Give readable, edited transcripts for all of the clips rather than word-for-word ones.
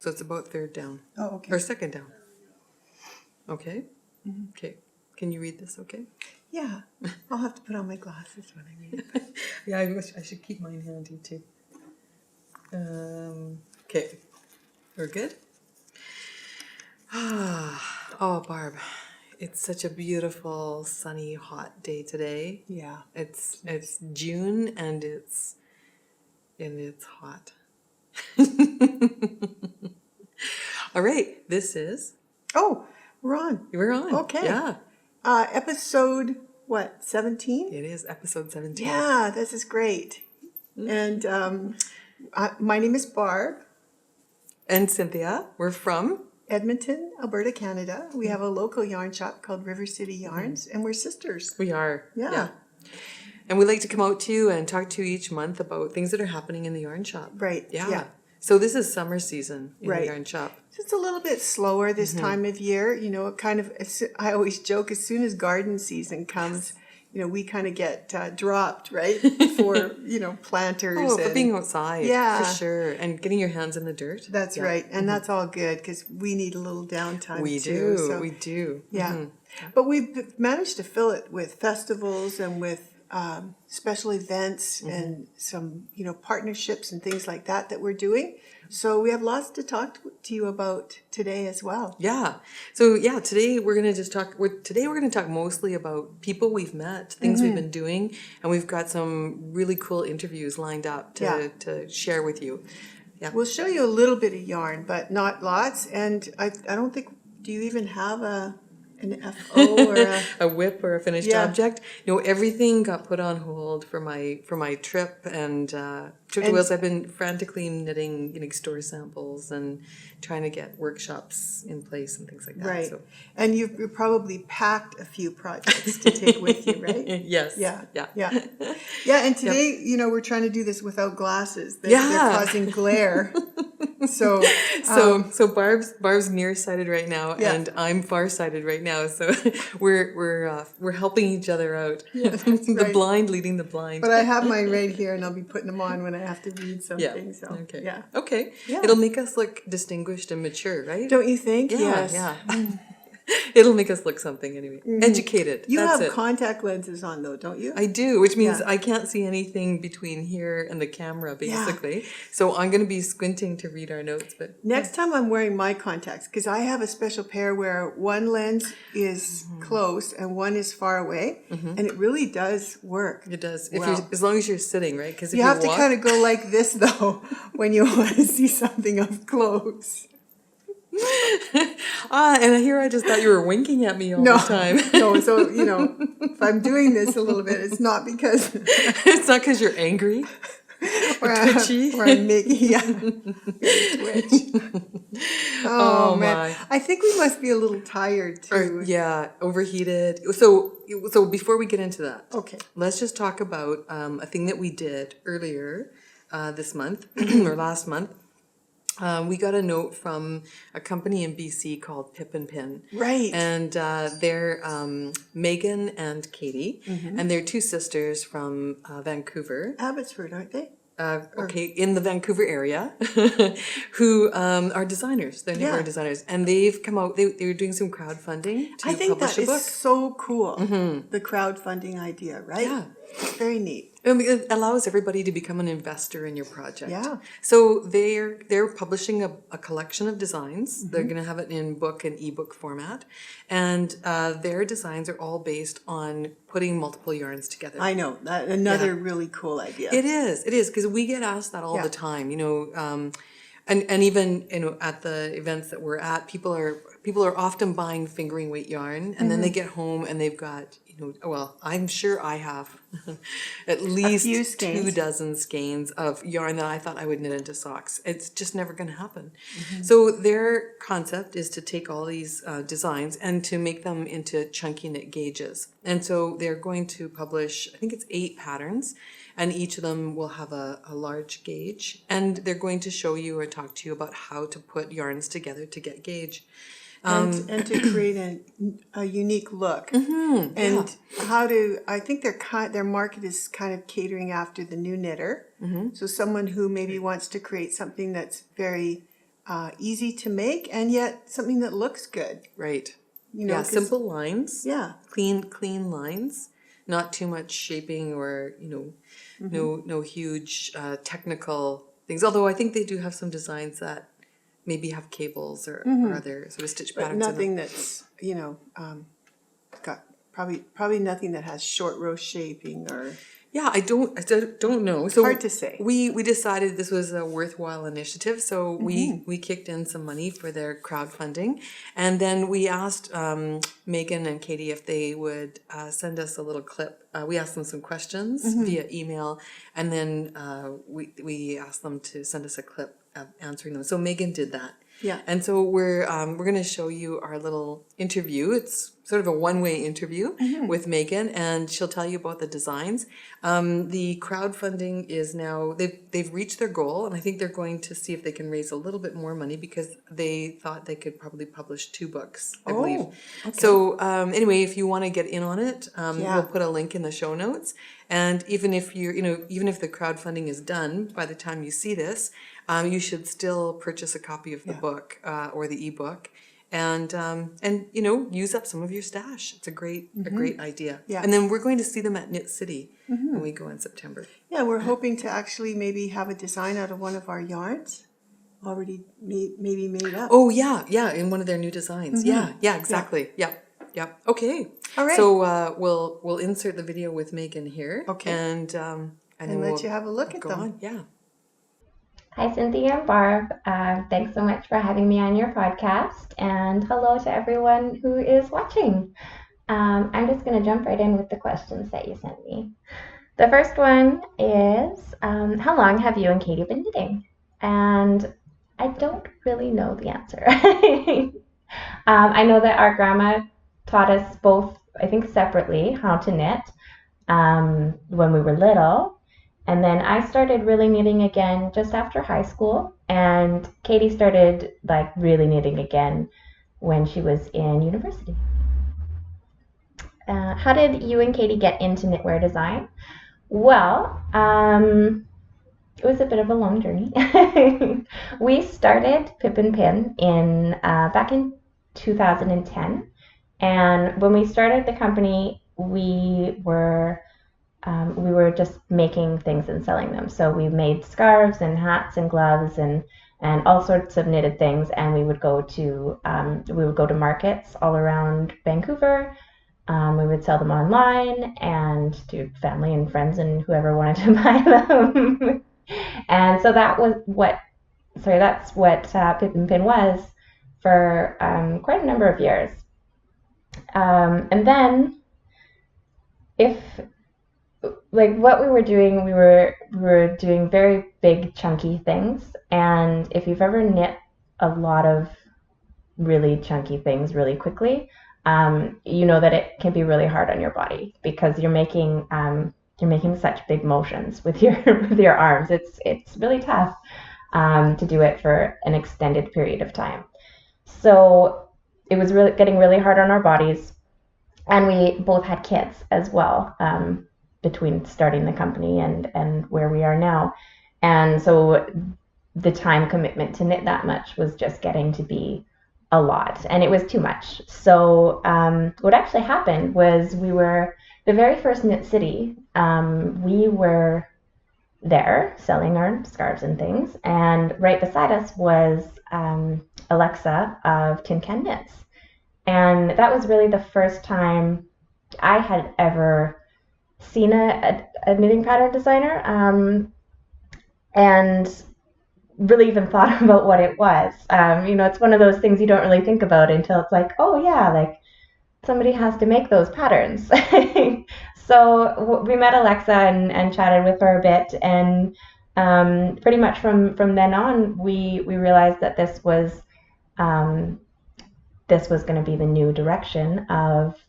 So it's about third down. Oh, okay. Or second down. Okay? Okay. Can you read this okay? Yeah. I'll have to put on my glasses when I read it. Yeah, I wish I should keep mine handy too. Okay. We're good? Oh, Barb. It's such a beautiful, sunny, hot day today. Yeah. It's June and it's hot. All right, this is. Oh, we're on. We're on. Okay. Yeah. Episode, what, 17? It is episode 17. Yeah, this is great. And my name is Barb. And Cynthia, we're from Edmonton, Alberta, Canada. We have a local yarn shop called River City Yarns, and we're sisters. We are. Yeah. And we like to come out to you and talk to you each month about things that are happening in the yarn shop. Right. Yeah. So this is summer season in the yarn shop. It's a little bit slower this time of year. You know, it kind of, I always joke, as soon as garden season comes, you know, we kind of get dropped, right? For, you know, planters. Oh, for being outside. Yeah. For sure. And getting your hands in the dirt. That's right. And that's all good because we need a little downtime We too. do. So, We do. yeah. But we've managed to fill it with festivals and with special events and some, you know, partnerships and things like that we're doing. So we have lots to talk to you about today as well. Yeah. So yeah, today we're gonna just talk. Today we're gonna talk mostly about people we've met, things we've been doing, and we've got some really cool interviews lined up to share with you. Yeah. We'll show you a little bit of yarn, but not lots. And I don't think. Do you even have an FO or a whip or a finished object? You know, everything got put on hold for my trip and trip to Wales. I've been frantically knitting, you know, store samples and trying to get workshops in place and things like that. Right. So. And you've probably packed a few projects to take with you, right? Yes. Yeah. Yeah. Yeah. Yeah. And today, you know, we're trying to do this without glasses. They're causing glare. So Barb's nearsighted right now, and I'm farsighted right now. So we're helping each other out. Yeah, that's the right. blind leading the blind. But I have mine right here, and I'll be putting them on when I have to read something. Yeah. So Okay. yeah. Okay. Yeah. It'll make us look distinguished and mature, right? Don't you think? Yeah. Yes. Yeah. It'll make us look something anyway. Educated. You That's have it. contact lenses on though, don't you? I do, which means I can't see anything between here and the camera, basically. So I'm going to be squinting to read our notes. But Next time I'm wearing my contacts, because I have a special pair where one lens is close and one is far away, and it really does work. it does, as long as you're sitting, right? Because You have to kind of go like this though when you want to see something up close. And here I just thought you were winking at me all the time. No, so, you know, if I'm doing this a little bit, it's not because... It's not because you're angry or twitchy. Or I'm making, twitch. Oh, man. My. I think we must be a little tired, too. Overheated. So before we get into that, Okay. let's just talk about a thing that we did earlier this month, or last month. We got a note from a company in BC called Pip and Pin. Right. And they're Megan and Katy, and they're two sisters from Vancouver. Abbotsford, aren't they? In the Vancouver area, who are designers. They're knitwear designers, and they've come out. They were doing some crowdfunding to I think publish that a book. is so cool, the crowdfunding idea, right? Yeah. It's very neat. It allows everybody to become an investor in your project. Yeah. So they're publishing a collection of designs. They're going to have it in book and ebook format, and their designs are all based on putting multiple yarns together. I know. Another really cool idea. It is because we get asked that all the time. You know, and even at the events that we're at, people are often buying fingering weight yarn, and then they get home and they've got. Well, I'm sure I have at least 2 dozen skeins of yarn that I thought I would knit into socks. It's just never going to happen. So their concept is to take all these designs and to make them into chunky knit gauges. And so they're going to publish, I think it's 8 patterns, and each of them will have a large gauge. And they're going to show you or talk to you about how to put yarns together to get gauge. And to create a unique look, and how to. I think their market is kind of catering after the new knitter. So someone who maybe wants to create something that's very easy to make, and yet something that looks good. Right. You know, Yeah, 'cause- simple lines. Yeah. Clean lines. Not too much shaping or, no huge technical things. Although I think they do have some designs that maybe have cables or other sort of stitch But patterns. nothing that's, got probably nothing that has short row shaping or. Yeah, I don't know. So Hard to say. We decided this was a worthwhile initiative, so we kicked in some money for their crowdfunding, and then we asked Megan and Katy if they would send us a little clip. We asked them some questions via email, and then we asked them to send us a clip of answering them. So Megan did that. Yeah. And so we're going to show you our little interview. It's sort of a one-way interview with Megan, and she'll tell you about the designs. The crowdfunding is now, they've reached their goal, and I think they're going to see if they can raise a little bit more money because they thought they could probably publish 2 books, I believe. Okay. So anyway, if you want to get in on it, we'll put a link in the show notes. And even if even if the crowdfunding is done by the time you see this, you should still purchase a copy of the book or the ebook, and use up some of your stash. It's a great idea. Yeah. And then we're going to see them at Knit City when we go in September. Yeah, we're hoping to actually maybe have a design out of one of our yarns already maybe made up. Oh yeah, in one of their new designs. Yeah, exactly. Yeah. Okay. All right. So we'll insert the video with Megan here. Okay. And then let you have a look at go them. on. Yeah. Hi, Cynthia and Barb. Thanks so much for having me on your podcast, and hello to everyone who is watching. I'm just going to jump right in with the questions that you sent me. The first one is, how long have you and Katy been knitting? And I don't really know the answer. I know that our grandma taught us both, I think separately, how to knit when we were little. And then I started really knitting again just after high school, and Katy started really knitting again when she was in university. How did you and Katy get into knitwear design? Well, it was a bit of a long journey. We started Pip and Pin back in 2010, and when we started the company, we were just making things and selling them. So we made scarves and hats and gloves and all sorts of knitted things. And we would go to markets all around Vancouver. We would sell them online and to family and friends and whoever wanted to buy them. And so that's what Pip and Pin was for quite a number of years. And then what we were doing, we were doing very big chunky things, and if you've ever knit a lot of really chunky things really quickly, you know that it can be really hard on your body because you're making such big motions with your arms. It's really tough to do it for an extended period of time. So it was really getting really hard on our bodies, and we both had kids as well. Between starting the company and where we are now. And so the time commitment to knit that much was just getting to be a lot, and it was too much. So what actually happened was we were the very first Knit City. We were there selling our scarves and things, and right beside us was Alexa of Tin Can Knits. And that was really the first time I had ever seen a knitting pattern designer and really even thought about what it was. It's one of those things you don't really think about until it's somebody has to make those patterns. So we met Alexa and chatted with her a bit, and pretty much from then on we realized that this was going to be the new direction of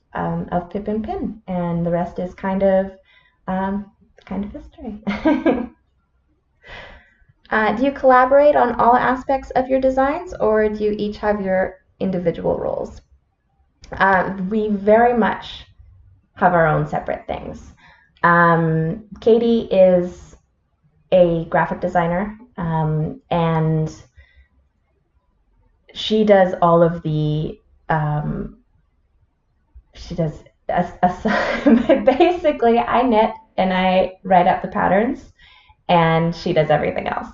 Pip and Pin, and the rest is kind of history. Do you collaborate on all aspects of your designs, or do you each have your individual roles? We very much have our own separate things. Katy is a graphic designer, and she does all of the basically I knit and I write up the patterns, and she does everything else.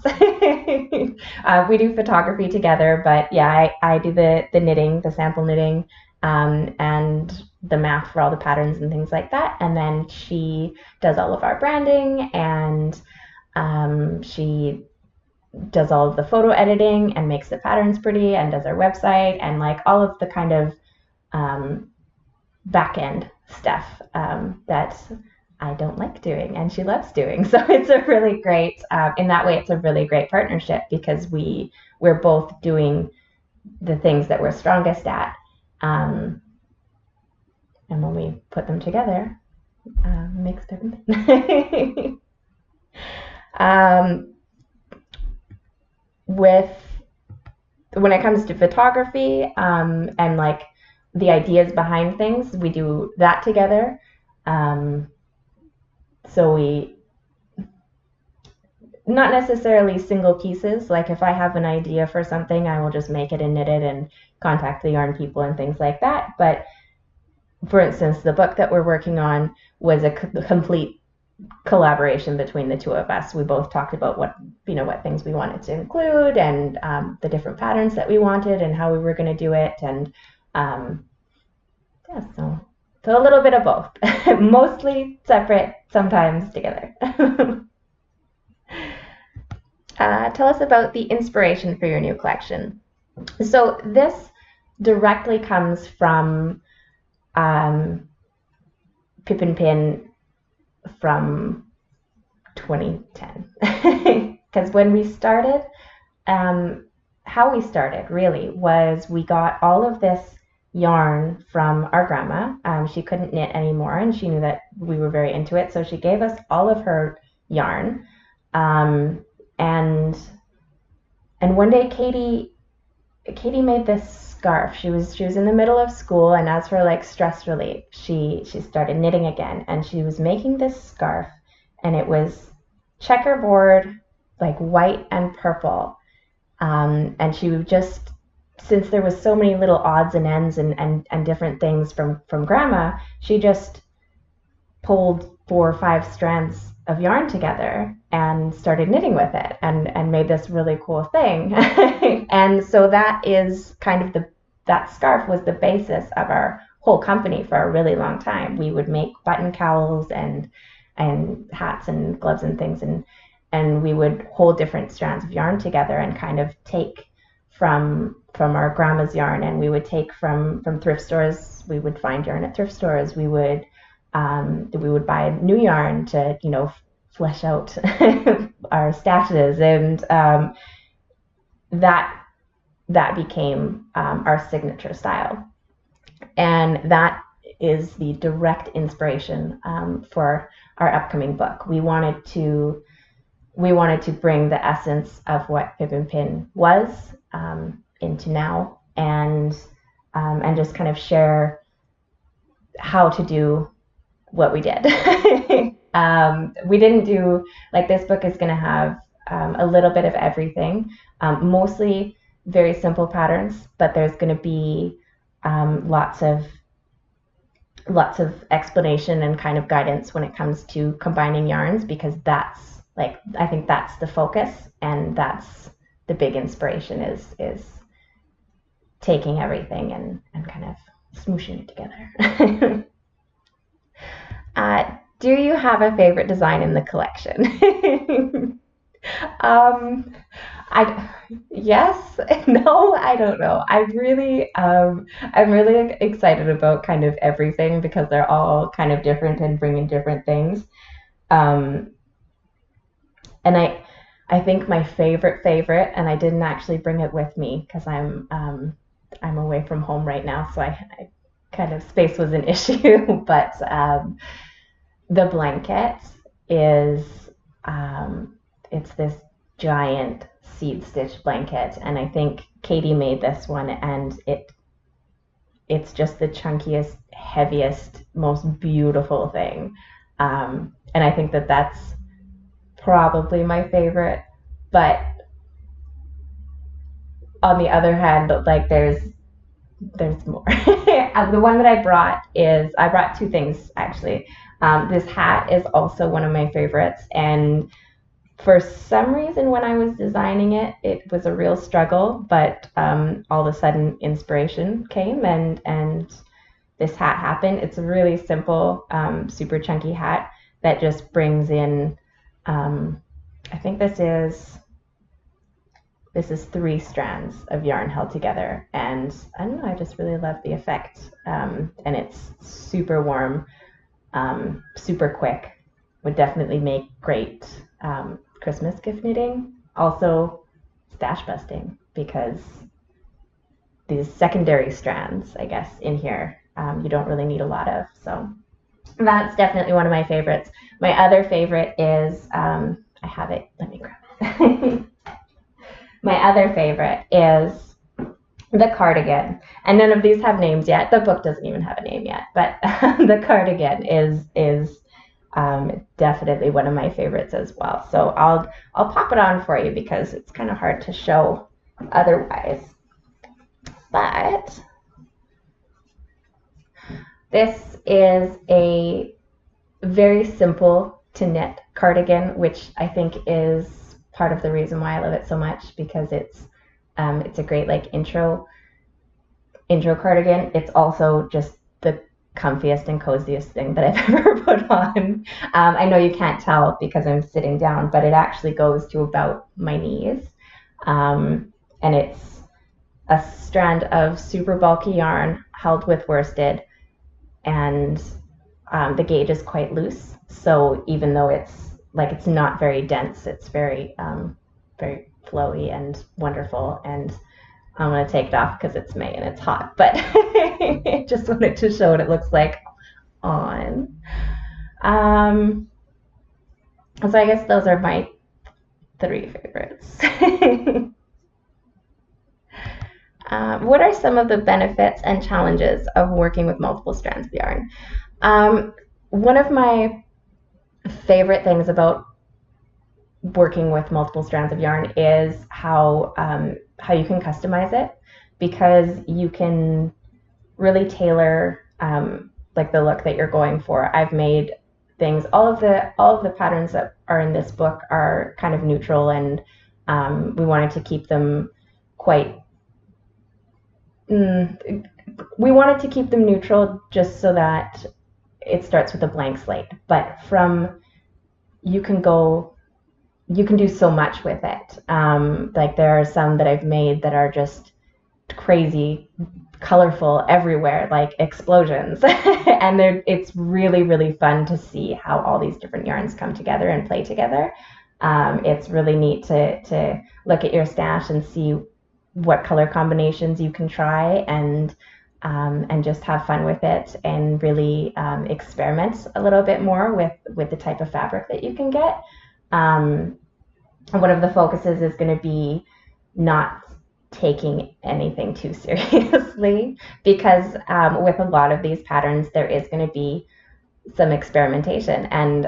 We do photography together, but yeah, I do the knitting, the sample knitting, and the math for all the patterns and things like that. And then she does all of our branding, and she does all of the photo editing and makes the patterns pretty and does our website and like all of the kind of back end stuff that I don't like doing and she loves doing. So it's a really great, in that way, it's a really great partnership because we're both doing the things that we're strongest at. And when we put them together, it makes different. When it comes to photography and like the ideas behind things, we do that together. So we, not necessarily single pieces, like if I have an idea for something, I will just make it and knit it and contact the yarn people and things like that. But for instance, the book that we're working on was a complete collaboration between the two of us. We both talked about what things we wanted to include and the different patterns that we wanted and how we were going to do it. And so a little bit of both. Mostly separate, sometimes together. Tell us about the inspiration for your new collection. So this directly comes from Pip and Pin from 2010. Because when we started, how we started really was we got all of this yarn from our grandma. She couldn't knit anymore and she knew that we were very into it, so she gave us all of her yarn. And one day Katy made this scarf. She was in the middle of school, and as for like stress relief, she started knitting again, and she was making this scarf, and it was checkerboard, like white and purple. And she would just, since there was so many little odds and ends and different things from grandma, she just pulled 4 or 5 strands of yarn together and started knitting with it and made this really cool thing. And so that is kind of that scarf was the basis of our whole company for a really long time. We would make button cowls and hats and gloves and things, and we would hold different strands of yarn together and kind of take from our grandma's yarn, and we would take from thrift stores. We would find yarn at thrift stores. We would buy new yarn to flesh out our stashes, and that became our signature style, and that is the direct inspiration for our upcoming book. We wanted to bring the essence of what Pip and Pin was into now, and just kind of share how to do what we did. We didn't do, like, this book is going to have a little bit of everything, mostly very simple patterns, but there's going to be lots of explanation and kind of guidance when it comes to combining yarns, because that's, like, I think that's the focus, and that's the big inspiration is taking everything and kind of smooshing it together. Do you have a favorite design in the collection? Yes, no, I don't know. I'm really excited about kind of everything because they're all kind of different and bringing different things. And I think my favorite, and I didn't actually bring it with me because I'm away from home right now, so I kind of, space was an issue, but the blanket is, it's this giant seed stitch blanket, and I think Katy made this one, and it's just the chunkiest, heaviest, most beautiful thing, and I think that's probably my favorite. But on the other hand, like there's more. The one that I brought two things actually. This hat is also one of my favorites, and for some reason when I was designing it, it was a real struggle, but all of a sudden inspiration came, and this hat happened. It's a really simple, super chunky hat that just brings in, I think this is 3 strands of yarn held together, and I don't know, I just really love the effect. And it's super warm, super quick, would definitely make great Christmas gift knitting. Also stash busting, because these secondary strands, I guess, in here, you don't really need a lot of. So that's definitely one of my favorites. My other favorite is, I have it, let me grab it. My other favorite is the cardigan. And none of these have names yet. The book doesn't even have a name yet, but the cardigan is definitely one of my favorites as well. So I'll pop it on for you because it's kind of hard to show otherwise. But this is a very simple to knit cardigan, which I think is part of the reason why I love it so much, because it's a great like intro cardigan. It's also just the comfiest and coziest thing that I've ever put on. I know you can't tell because I'm sitting down, but it actually goes to about my knees. And it's a strand of super bulky yarn held with worsted, and the gauge is quite loose. So even though it's not very dense, it's very very flowy and wonderful. And I'm going to take it off because it's May and it's hot, but just wanted to show what it looks like on. So I guess those are my 3 favorites. What are some of the benefits and challenges of working with multiple strands of yarn? One of my favorite things about working with multiple strands of yarn is how you can customize it, because you can really tailor like the look that you're going for. I've made things, all of the patterns that are in this book are kind of neutral, and we wanted to keep them neutral just so that it starts with a blank slate. But you can do so much with it. Like there are some that I've made that are just crazy, colorful everywhere, like explosions. And it's really, really fun to see how all these different yarns come together and play together. It's really neat to look at your stash and see what color combinations you can try, and just have fun with it, and really experiment a little bit more with the type of fabric that you can get. One of the focuses is going to be not taking anything too seriously, because with a lot of these patterns there is going to be some experimentation, and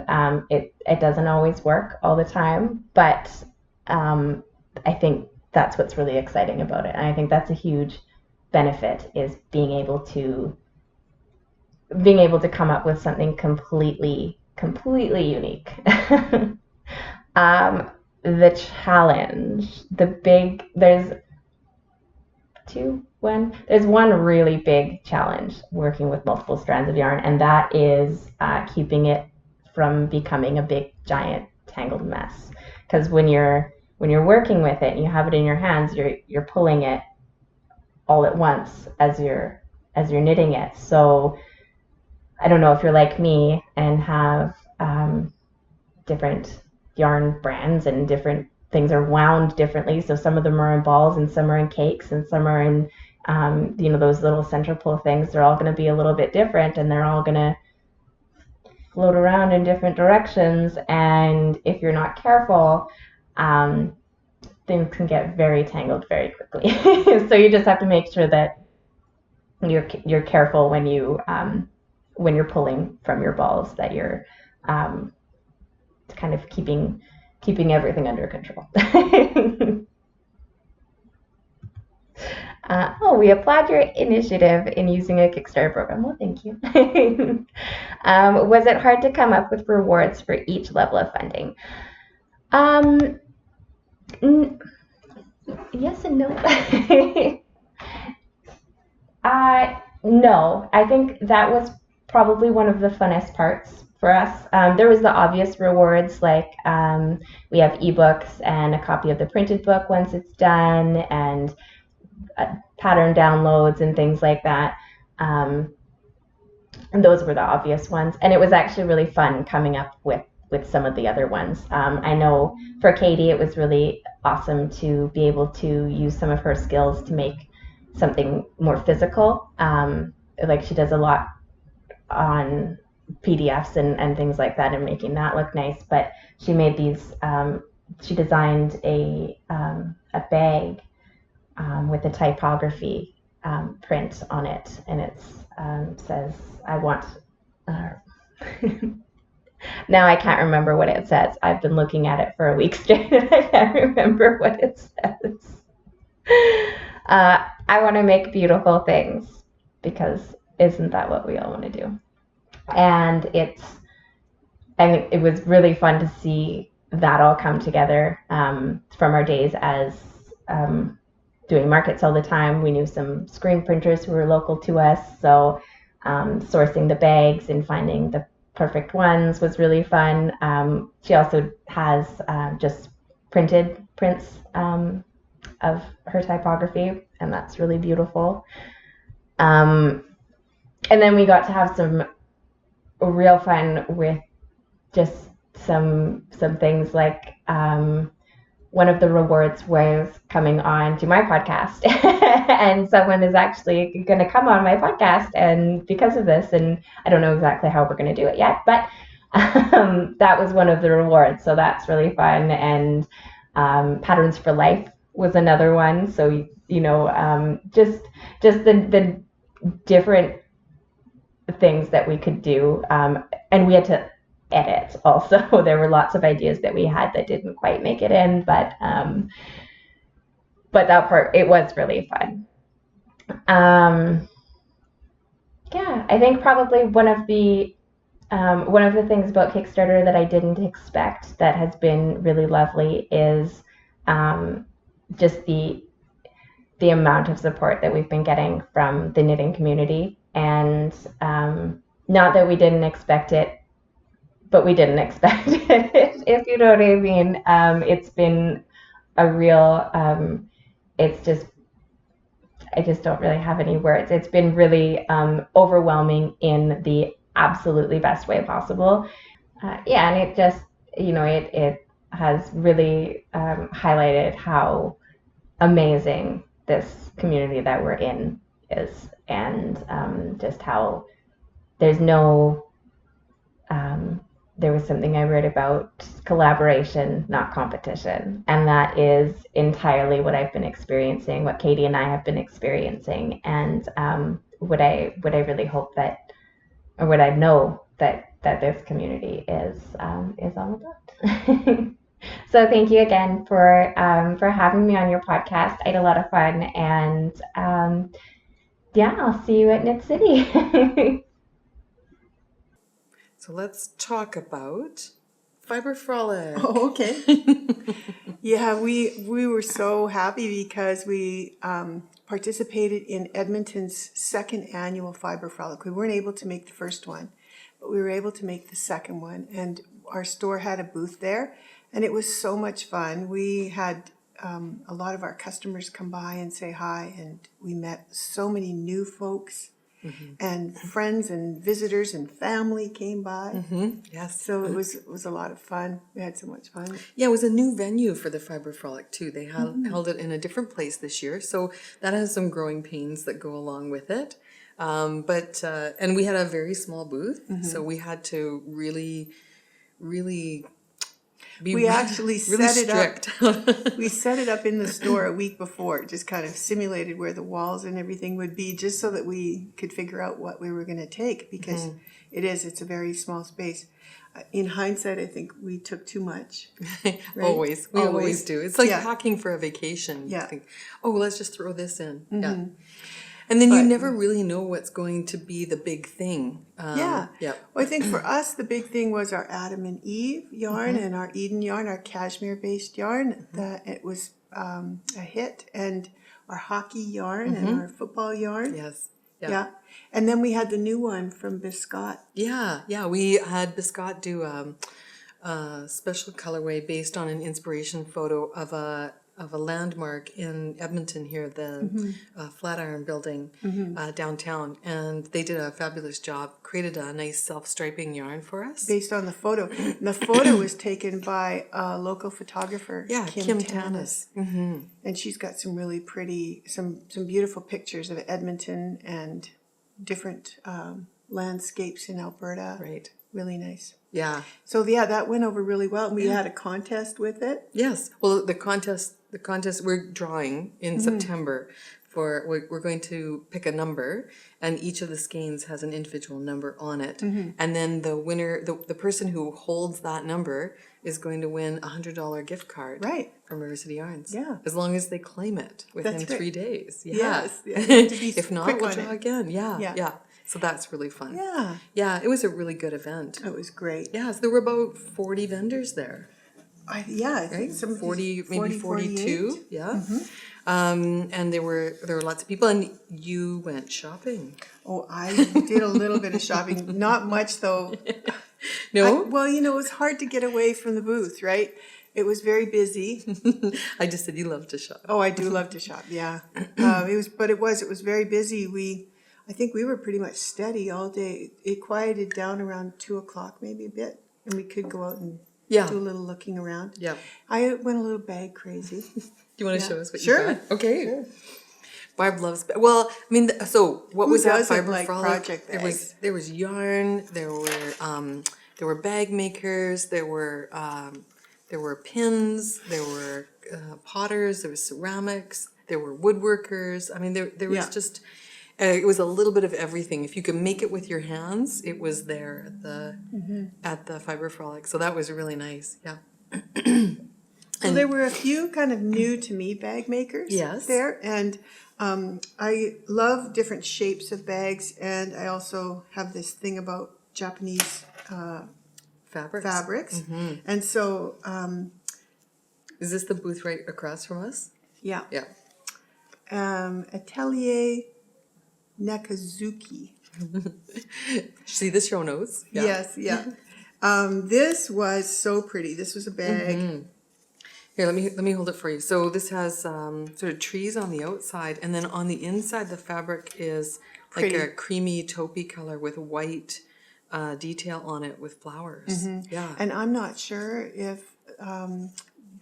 it doesn't always work all the time, but I think that's what's really exciting about it. And I think that's a huge benefit, is being able to come up with something completely unique. The challenge, there's one really big challenge working with multiple strands of yarn, and that is keeping it from becoming a big giant tangled mess. Because when you're working with it and you have it in your hands, you're pulling it all at once as you're knitting it. So I don't know if you're like me and have different yarn brands, and different things are wound differently. So some of them are in balls, and some are in cakes, and some are in those little center pull things. They're all going to be a little bit different, and they're all going to float around in different directions. And if you're not careful, things can get very tangled very quickly. So you just have to make sure that you're careful when you're pulling from your balls, that you're kind of keeping everything under control. We applaud your initiative in using a Kickstarter program. Well, thank you. Was it hard to come up with rewards for each level of funding? Yes and no. No, I think that was probably one of the funnest parts for us. There was the obvious rewards, like we have ebooks and a copy of the printed book once it's done, and pattern downloads and things like that. And those were the obvious ones. And it was actually really fun coming up with some of the other ones. I know for Katy, it was really awesome to be able to use some of her skills to make something more physical. Like she does a lot on PDFs and things like that and making that look nice. But she made these, she designed a bag with a typography print on it. And it says, I want... Now I can't remember what it says. I've been looking at it for a week straight and I can't remember what it says. I want to make beautiful things, because isn't that what we all want to do? And it was really fun to see that all come together from our days as doing markets all the time. We knew some screen printers who were local to us, so sourcing the bags and finding the perfect ones was really fun. She also has just printed prints of her typography, and that's really beautiful. And then we got to have some real fun with just some things like one of the rewards was coming on to my podcast and someone is actually going to come on my podcast and because of this, and I don't know exactly how we're going to do it yet, but that was one of the rewards. So that's really fun. And Patterns for Life was another one. So, just the different things that we could do. And we had to edit also. There were lots of ideas that we had that didn't quite make it in, but that part, it was really fun. I think probably one of the things about Kickstarter that I didn't expect that has been really lovely is just the amount of support that we've been getting from the knitting community. And not that we didn't expect it, but we didn't expect it, if you know what I mean. It's been a real, I just don't really have any words. It's been really overwhelming in the absolutely best way possible. And it just, it has really highlighted how amazing this community that we're in is, and just how there's no, there was something I read about collaboration, not competition. And that is entirely what I've been experiencing, what Katy and I have been experiencing. And what I really hope that, or what I know that this community is all about. So thank you again for having me on your podcast. I had a lot of fun, and I'll see you at Knit City. So let's talk about Fiber Frolic. Oh, okay. Yeah, we were so happy because we participated in Edmonton's second annual Fiber Frolic. We weren't able to make the first one, but we were able to make the second one, and our store had a booth there, and it was so much fun. We had a lot of our customers come by and say hi, and we met so many new folks. Mm-hmm. And friends and visitors and family came by. Mm-hmm. Yes. So it was a lot of fun. We had so much fun. Yeah, it was a new venue for the Fiber Frolic too. They held it in a different place this year, so that has some growing pains that go along with it. And we had a very small booth, so we had to really we actually really set strict. it up. We set it up in the store a week before, just kind of simulated where the walls and everything would be, just so that we could figure out what we were going to take, because It is. It's a very small space. In hindsight, I think we took too much. Right? Always. We always do. It's like Yeah. packing for a vacation. You Yeah. think, oh, let's just throw this in. Yeah. And then you But- never really know what's going to be the big thing. Yeah. Yeah. Well, I think for us, the big thing was our Adam and Eve yarn and our Eden yarn, our cashmere-based yarn. That it was a hit, and our hockey yarn and our football yarn. Yes. Yeah. And then we had the new one from Biscott. Yeah. We had Biscott do a special colorway based on an inspiration photo of a landmark in Edmonton here, the Flatiron Building downtown, and they did a fabulous job. Created a nice self-striping yarn for us. Based on the photo. And the photo was taken by a local photographer, Yeah, Kim Tanis. And she's got some really pretty, some beautiful pictures of Edmonton and different landscapes in Alberta. Right. Really nice. Yeah. So yeah, that went over really well. And we had a contest with it. Yes. Well, the contest we're drawing in September. We're going to pick a number, and each of the skeins has an individual number on it. And then the winner, the person who holds that number, is going to win a $100 gift card. Right. From River City Yarns. Yeah. As long as they claim it within That's right. 3 days. Yeah. Yes. Yeah, you have to be If not, quick we'll on draw it. again. Yeah. Yeah. So that's really fun. Yeah. Yeah, it was a really good event. It was great. Yeah, so there were about 40 vendors there. I think Right? some 40, maybe 42. 48. Yeah. And there were lots of people, and you went shopping. Oh, I did a little bit of shopping. Not much, though. No? Well, you know, it was hard to get away from the booth, right? It was very busy. I just said you love to shop. Oh, I do love to shop. Yeah, it was very busy. I think we were pretty much steady all day. It quieted down around 2:00, maybe a bit, and we could go out and Yeah. do a little looking around. Yeah. I went a little bag crazy. Do you want to Yeah. show us what Sure. you got? Okay. Sure. Barb loves. Well, I mean, so what Who was that doesn't Fiber like Frolic? project There bags? was yarn. There were bag makers. There were pins. There were potters. There was ceramics. There were woodworkers. I mean, there was Yeah. just. It was a little bit of everything. If you could make it with your hands, it was there at the Fiber Frolic. So that was really nice. Yeah. So there were a few kind of new to me bag makers Yes. there, and I love different shapes of bags, and I also have this thing about Japanese fabrics, and so Is this the booth right across from us? yeah, Yeah. Atelier Nakazuki. See the show notes? Yeah. Yes, yeah. This was so pretty. This was a bag. Here, let me hold it for you. So this has sort of trees on the outside, and then on the inside, the fabric is like Pretty. a creamy taupey color with white detail on it with flowers. Yeah. And I'm not sure if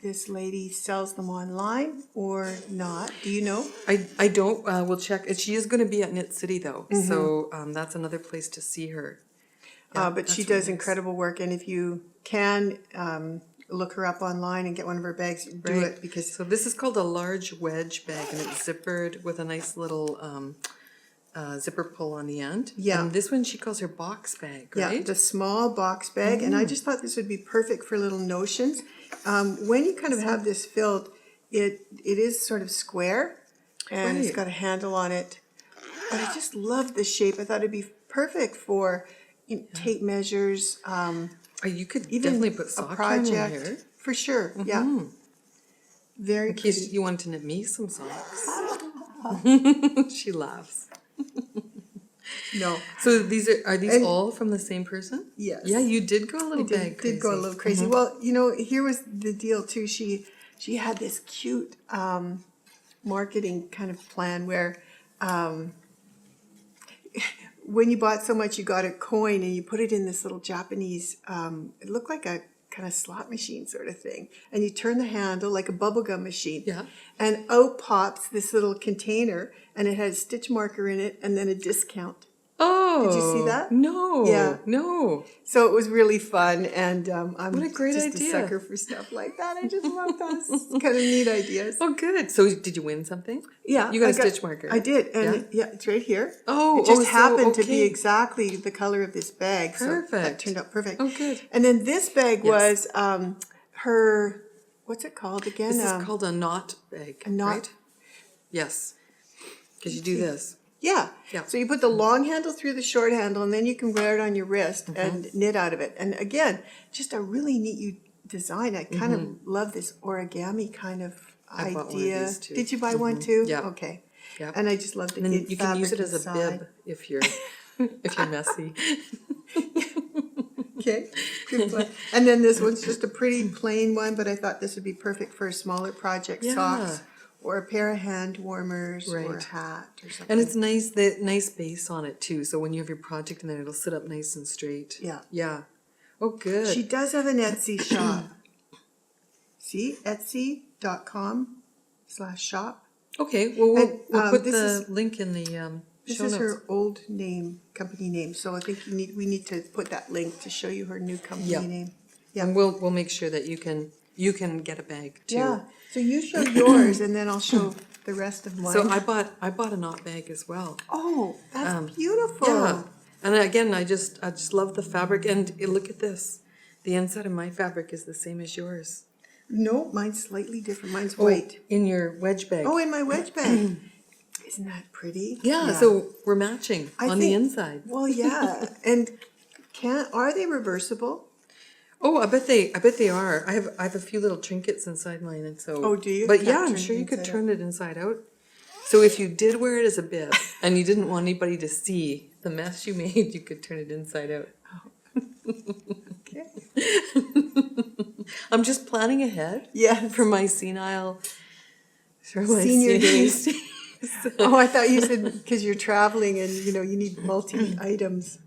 this lady sells them online or not. Do you know? I don't. We'll check. She is going to be at Knit City though, so that's another place to see her. Yeah, But she that's does really nice. incredible work, and if you can look her up online and get one of her bags, do Right. it, because So this is called a large wedge bag, and it's zippered with a nice little zipper pull on the end. Yeah. And this one she calls her box bag, right? yeah, the small box bag, and I just thought this would be perfect for little notions. When you kind of have this filled, it is sort of square, and it's Right. got a handle on it. But I just love the shape. I thought it'd be perfect for tape measures. You could Even definitely put a sock yarn in project here. for sure. Yeah, very In case pretty. you wanted to knit me some socks. She laughs. No, So these are these And- all from the same person? Yes. Yeah, you did go a little did, bag crazy. did go a little crazy. Well, here was the deal too. She had this cute marketing kind of plan where when you bought so much, you got a coin and you put it in this little Japanese. It looked like a kind of slot machine sort of thing, and you turn the handle like a bubblegum machine. Yeah. And out pops this little container, and it had a stitch marker in it, and then a discount. Oh. Did you see that? No. Yeah. No. So it was really fun, and I'm What a great just idea. a sucker for stuff like that. I just love those kind of neat ideas. Oh, good. So did you win something? Yeah, You got a stitch marker. I did, and Yeah? it's right here. Oh, it just so, happened to be okay. exactly the color of this bag, so that Perfect. turned out perfect. Oh, good. And then this bag Yes. was her. What's it called again? This is called a knot bag, knot- right? Yes. Because you do this. Yeah. Yeah. So you put the long handle through the short handle, and then you can wear it on your wrist and knit out of it. And again, just a really neat design. I kind of love this origami kind of I bought one of idea. these too. Did you buy one too? Yeah. Okay. Yeah. And I just love the And then knit you can use it fabric as a inside. bib if you're if you're messy. Okay, good plan. And then this one's just a pretty plain one, but I thought this would be perfect for a smaller project, Yeah. socks, or a pair of hand warmers, or a Right. hat, or something. And it's nice, the nice base on it too. So when you have your project in there, it'll sit up nice and straight. Yeah. Yeah. Oh, good. She does have an Etsy shop. See, etsy.com/shop. Okay. Well, we'll, And, we'll put this the is- link in the This show is notes. her old name, company name. So I think we need to put that link to show you her new company Yeah. name. Yeah. And we'll make sure that you can get a bag too. Yeah. So you show yours, and then I'll show the rest of mine. So I bought a knot bag as well. Oh, that's beautiful. Yeah. And again, I just love the fabric. And look at this. The inside of my fabric is the same as yours. No, mine's slightly different. Mine's white. In your wedge bag. Oh, in my wedge bag. Isn't that pretty? Yeah, so we're matching I on the think- inside. Well, yeah. And are they reversible? Oh, I bet they are. I have a few little trinkets inside mine, and so. Oh, do you? But Can't yeah, I'm turn sure it you could inside turn it inside out. So if you did wear it as a bib and you didn't want anybody to see the mess you made, you could turn it inside out. Okay. I'm just planning ahead Yes. for my senior days. days. Oh, I thought you said because you're traveling and you need multi items.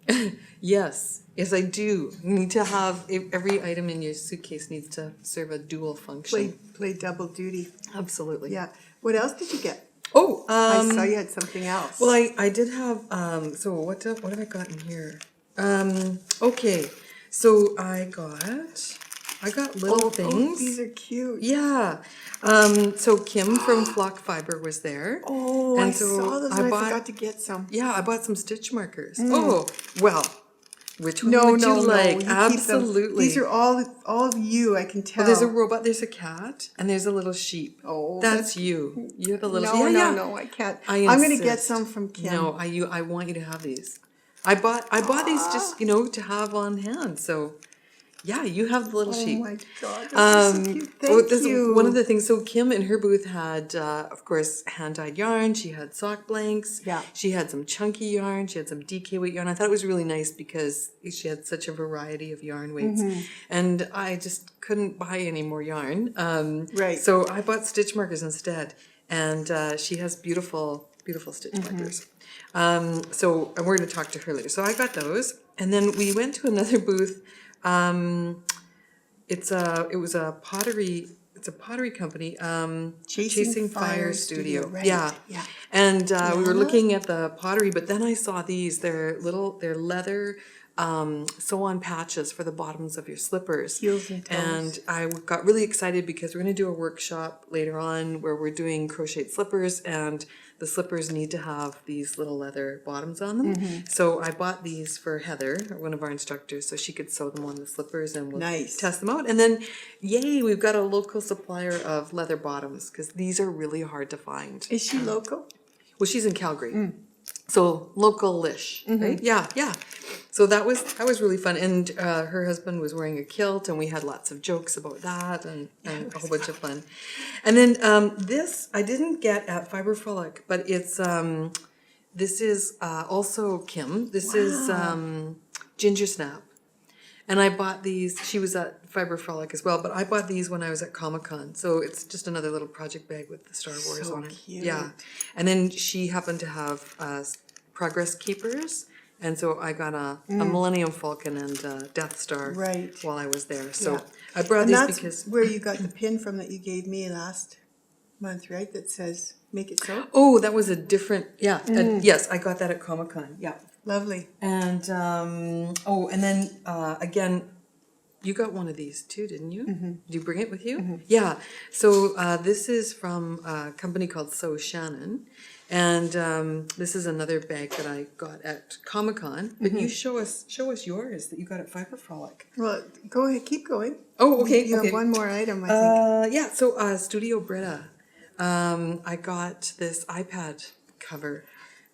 Yes, I do. You need to have every item in your suitcase needs to serve a dual function. Play double duty. Absolutely. Yeah. What else did you get? Oh, I saw you had something else. well, I did have. So what have I got in here? Okay, so I got little things. These are cute. Yeah. So Kim from Flock Fiber was there. Oh, And I so saw those I and I bought- forgot to get some. Yeah, I bought some stitch markers. Oh, well, which one No, would no, you no. like? You keep them. Absolutely. These are all of you. I can tell. Well, there's a robot, there's a cat, and there's a little sheep. Oh, That's you. You're the little No, yeah, yeah. no, I can't. I I'm going to get insist. some from Kim. No, I want you to have these. I bought these just, to have on hand. So, yeah, you have the little Oh sheep. my God, that's so cute. Thank you. One of the things, so Kim in her booth had, of course, hand-dyed yarn. She had sock blanks. Yeah. She had some chunky yarn. She had some DK weight yarn. I thought it was really nice because she had such a variety of yarn weights. Mm-hmm. And I just couldn't buy any more yarn. Right. So I bought stitch markers instead. And she has beautiful, beautiful stitch Mm-hmm. markers. So we're going to talk to her later. So I got those. And then we went to another booth. It's a pottery company. Chasing Fire Studio. Right. Yeah. Yeah. And we were looking at the pottery, but then I saw these. They're leather sew-on patches for the bottoms of your slippers. Heels and toes. And I got really excited because we're going to do a workshop later on where we're doing crocheted slippers, and the slippers need to have these little leather bottoms on them. Mm-hmm. So I bought these for Heather, one of our instructors, so she could sew them on the slippers and we'll Nice. test them out. And then, yay, we've got a local supplier of leather bottoms because these are really hard to find. Is she local? Well, she's in Calgary. So local-ish, right? Yeah, yeah. So that was really fun. And her husband was wearing a kilt, and we had lots of jokes about that and a whole bunch of fun. And then this I didn't get at Fiber Frolic, but it's this is also Kim. This is Ginger Snap. And I bought these. She was at Fiber Frolic as well, but I bought these when I was at Comic-Con. So it's just another little project bag with the Star Wars So on it. cute. Yeah. And then she happened to have Progress Keepers. And so I got a Millennium Falcon and a Death Star Right. while I was there. So Yeah. I brought And these that's because... where you got the pin from that you gave me last month, right? That says "Make it so." Oh, that was a different... Yeah. Yes, I got that at Comic-Con. Yeah. Lovely. And and then again, you got one of these too, didn't you? Mm-hmm. Did you bring it with you? Mm-hmm. Yeah. So this is from a company called Sew Shannon, and this is another bag that I got at Comic-Con. But you show us yours that you got at Fiber Frolic. Well, go ahead, keep going. Oh, okay. You have one more item, I think. Yeah. So Studio Brita, I got this iPad cover.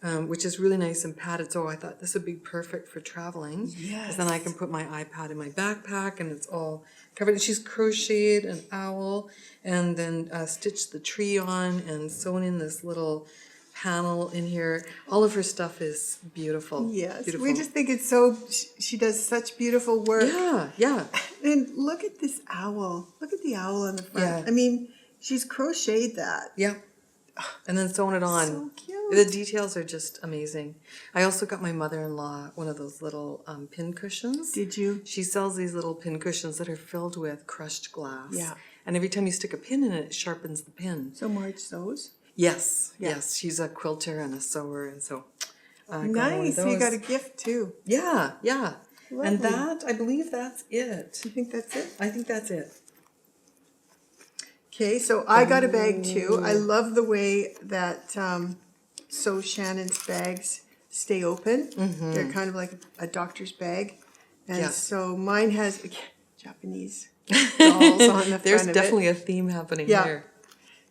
Which is really nice and padded. So I thought this would be perfect for traveling. Yes. Because then I can put my iPad in my backpack and it's all covered. And she's crocheted an owl and then stitched the tree on and sewn in this little panel in here. All of her stuff is beautiful. Yes. Beautiful. We just think it's so, she does such beautiful work. Yeah, yeah. And look at this owl. Look at the owl on the front. Yeah. I mean, she's crocheted that. Yeah. And then sewn it on. So cute. The details are just amazing. I also got my mother-in-law one of those little pin cushions. Did you? She sells these little pin cushions that are filled with crushed glass. Yeah. And every time you stick a pin in it, it sharpens the pin. So Marge sews? Yes. Yeah. Yes. She's a quilter and a sewer, and so I got one of Nice. So you those. got a gift too. Yeah, yeah. And Lovely. that, I believe that's it. You think that's it? I think that's it. Okay, so I got a bag too. I love the way that Sew Shannon's bags stay open. They're kind of like a doctor's bag. And Yeah. so mine has Japanese dolls on the front There's of definitely it. a theme happening Yeah. there.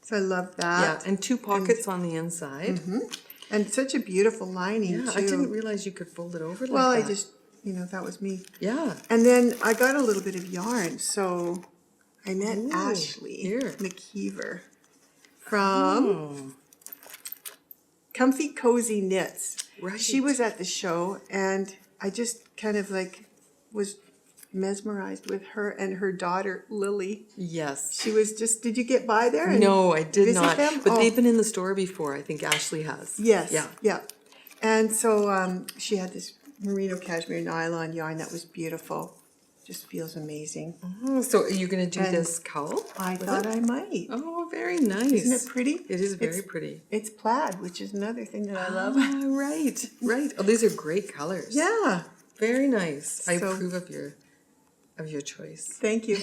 So I love Yeah, that. and two pockets on the inside. And such a beautiful lining Yeah, too. I didn't realize you could fold it over like Well, that. I just, that was me. Yeah. And then I got a little bit of yarn. So I met Ooh, Ashley here. McKeever from Comfy Cozy Knits. Right. She was at the show and I just kind of was mesmerized with her and her daughter Lily. Yes. She was just, did you get by there? And No, I did visit not. them? But Oh. they've been in the store before. I think Ashley has. Yes. Yeah. Yeah. And so she had this merino cashmere nylon yarn that was beautiful. Just feels amazing. Oh, so are you going to do And this cowl? I with thought it? I might. Oh, very nice. Isn't it pretty? It is very It's- pretty. It's plaid, which is another thing that I love. Ah, right, right. Oh, these are great colors. Yeah. Very nice. I So- approve of your choice. Thank you.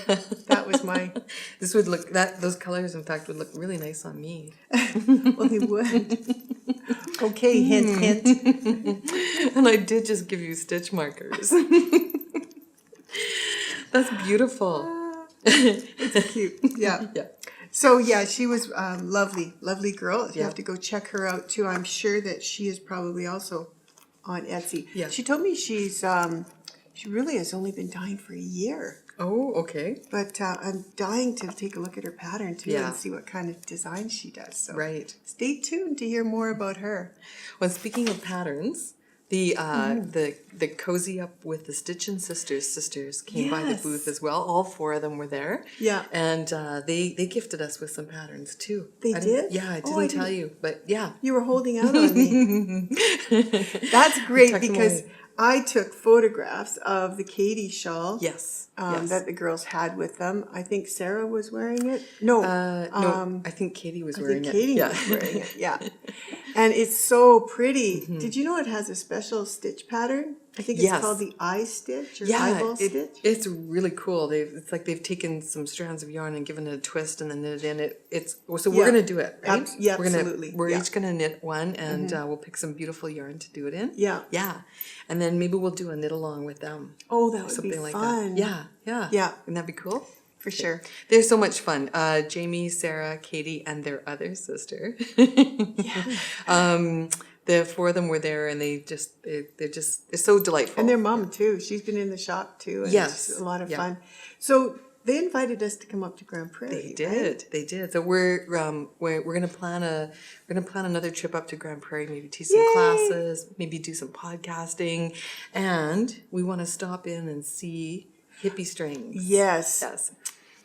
That was my. This would look those colors in fact would look really nice on me. Well, they would. Okay, hint, hint. And I did just give you stitch markers. That's beautiful. It's cute. Yeah. Yeah. So yeah, she was lovely, lovely girl. You Yeah. have to go check her out too. I'm sure that she is probably also on Etsy. Yeah. She told me she really has only been dying for a year. Oh, okay. But I'm dying to take a look at her pattern too Yeah. and see what kind of design she does. So Right. stay tuned to hear more about her. Well, speaking of patterns, the Cozy Up with the Stitch and sisters came by the Yes. booth as well. All four of them were there. Yeah. And they gifted us with some patterns too. They I didn't- did? Yeah, I Oh, didn't I tell didn't- you, but yeah. You were holding out on me. That's great Tuck 'em because away. I took photographs of the Katy shawl Yes. Yes. that the girls had with them. I think Sarah was wearing it. No, No, I think Katy was I wearing think it. Katy Yeah. was wearing it. Yeah, and it's so pretty. Mm-hmm. Did you know it has a special stitch pattern? I think it's Yes. called the eye stitch or Yeah, eyeball stitch. it's really cool. It's like they've taken some strands of yarn and given it a twist and then knit it in. So we're Yeah. gonna do it, right? Yeah, we're gonna, absolutely. We're Yeah. each gonna knit one, and we'll pick some beautiful yarn to do it in. Yeah. yeah, and then maybe we'll do a knit along with them. Oh, that would Something be like fun. that. Yeah, yeah, Yeah. Wouldn't that be cool? For sure. They're so much fun. Jamie, Sarah, Katy, and their other sister. The four of them were there, and they're so delightful. And their mom too. She's been in the shop too. And Yes. it's a lot of Yeah. fun. So they invited us to come up to Grand Prairie. They did. right? They did. So we're gonna plan another trip up to Grand Prairie. Maybe teach some classes. Maybe do some podcasting, and we want to stop in and see Hippie Strings. Yes. Yes.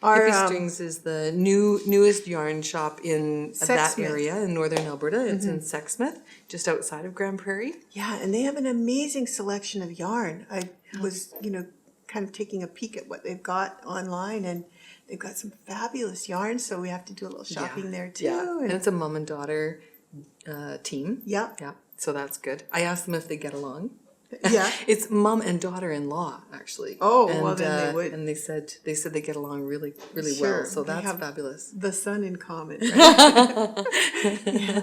Our, Hippie Strings is the newest yarn shop in that Sexsmith. area in northern Alberta. It's in Sexsmith, just outside of Grand Prairie. Yeah, and they have an amazing selection of yarn. I was, kind of taking a peek at what they've got online, and they've got some fabulous yarn. So we have to do a little shopping there too. Yeah, and And it's a mom and daughter team. yeah, Yeah, so that's good. I asked them if they get along. Yeah. It's mom and daughter-in-law, actually. Oh, and, well, then they would. And they said they get along really, really Sure, well. So they that's have fabulous. The sun in common, right? Yeah.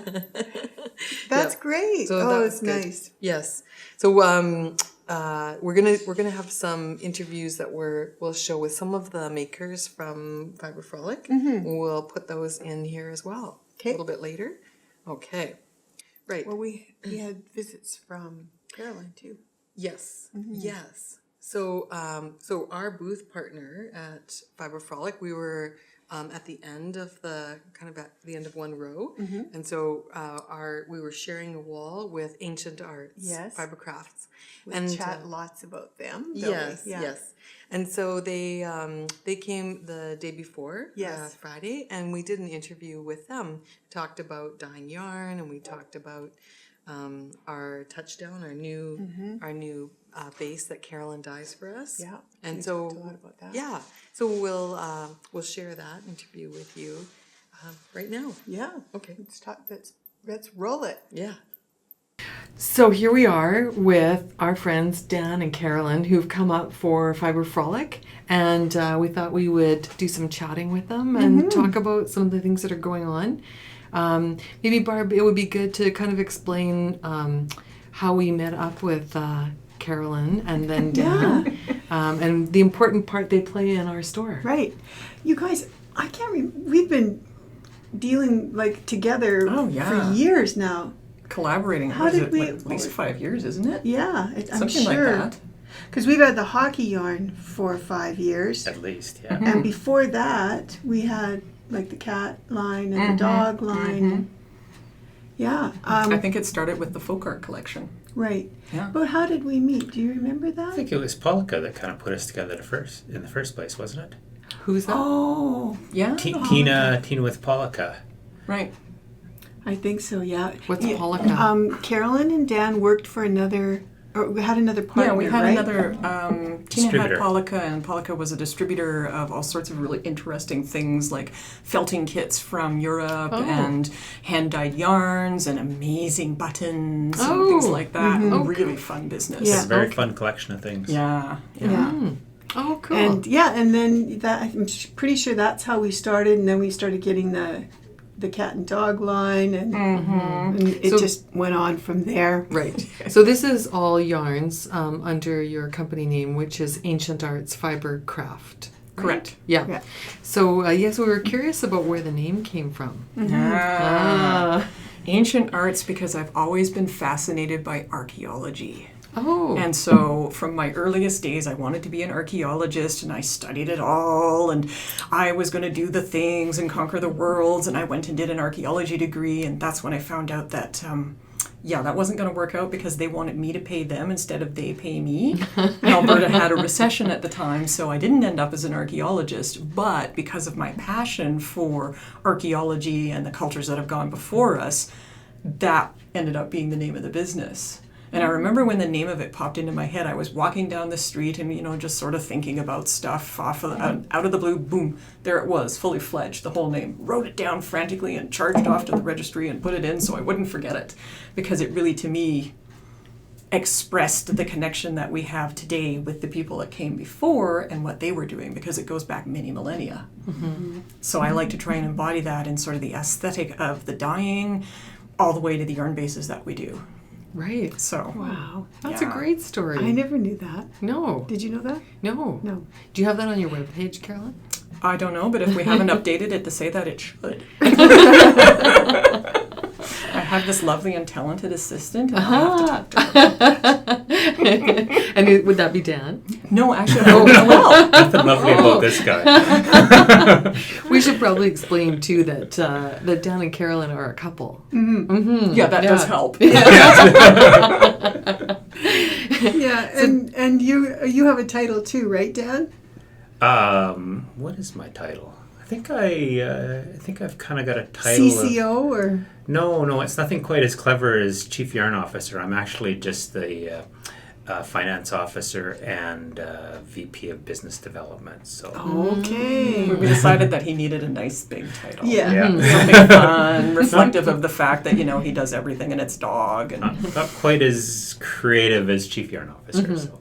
That's great. So oh, that it's was good. nice. Yes. So we're gonna have some interviews that we'll show with some of the makers from Fiber Frolic. We'll put those in here as well a little bit later. Okay. Right. Well, we had visits from Carolyn too. Yes. Yes. So so our booth partner at Fiber Frolic, we were at the end of at the end of one row, and so we were sharing a wall with Ancient Arts, Yes. Fiber Crafts, We chat lots about them. Don't yes, we? Yeah. yes. And so they came the day before, Yes. Friday, and we did an interview with them. Talked about dyeing yarn, and we talked about our touchdown, our new base that Carolyn dyes for us. Yeah. And we so talked a lot about that. yeah, so we'll share that interview with you right now. Yeah. Okay. Let's roll it. Yeah. So here we are with our friends Dan and Carolyn who've come up for Fiber Frolic, and we thought we would do some chatting with them and talk about some of the things that are going on. Maybe Barb, it would be good to kind of explain how we met up with Carolyn and then Dan, and the important part they play in our store. Right. You guys, I can't remember. We've been dealing together for years now. Collaborating. How did we? At least 5 years, isn't it? Yeah, I'm Something sure. like that. Because we've had the hockey yarn for 5 years. At least, yeah. And before that, we had the cat line and the dog line. Yeah. I think it started with the folk art collection. Right. Yeah. But how did we meet? Do you remember that? I think it was Polka that kind of put us together in the first place, wasn't it? Who's that? Oh, Yeah. Tina with Polka. Right. I think so. Yeah. What's Polka? Carolyn and Dan worked for we had another partner. Yeah, we had right? another. Tina had Distributor. Polka, and Polka was a distributor of all sorts of really interesting things like felting kits from Europe and hand-dyed yarns and amazing buttons and things like that. Really fun business. It's a very fun collection of things. Yeah. Yeah. Oh, cool. And then I'm pretty sure that's how we started, and then we started getting the cat and dog line, and it just went on from there. Right. So this is all yarns under your company name, which is Ancient Arts Fiber Craft. Correct. Yeah. So yes, we were curious about where the name came from. Ancient arts, because I've always been fascinated by archaeology. Oh. And so from my earliest days, I wanted to be an archaeologist, and I studied it all, and I was going to do the things and conquer the worlds, and I went and did an archaeology degree, and that's when I found out that, that wasn't going to work out because they wanted me to pay them instead of they pay me. And Alberta had a recession at the time, so I didn't end up as an archaeologist, but because of my passion for archaeology and the cultures that have gone before us, that ended up being the name of the business. And I remember when the name of it popped into my head, I was walking down the street and, just sort of thinking about stuff out of the blue, boom, there it was, fully fledged, the whole name. Wrote it down frantically and charged off to the registry and put it in so I wouldn't forget it. Because it really, to me, expressed the connection that we have today with the people that came before and what they were doing, because it goes back many millennia. So I like to try and embody that in sort of the aesthetic of the dyeing all the way to the yarn bases that we do. Right. So Wow. That's a great story. I never knew that. No. Did you know that? No. No. Do you have that on your webpage, Carolyn? I don't know, but if we haven't updated it to say that, it should. I have this lovely and talented assistant, and I'll have to talk to her. And would that be Dan? No, actually, well. Nothing lovely about this guy. We should probably explain too that that Dan and Carolyn are a couple. Yeah, that does help. Yeah, and you have a title too, right, Dan? What is my title? I think I've kind of got a title. CCO or? No, it's nothing quite as clever as Chief Yarn Officer. I'm actually just the finance officer and VP of business development. So Okay. We decided that he needed a nice big title. Yeah. yeah, Something fun, reflective of the fact that, he does everything and it's dog. And not quite as creative as chief yarn officer. So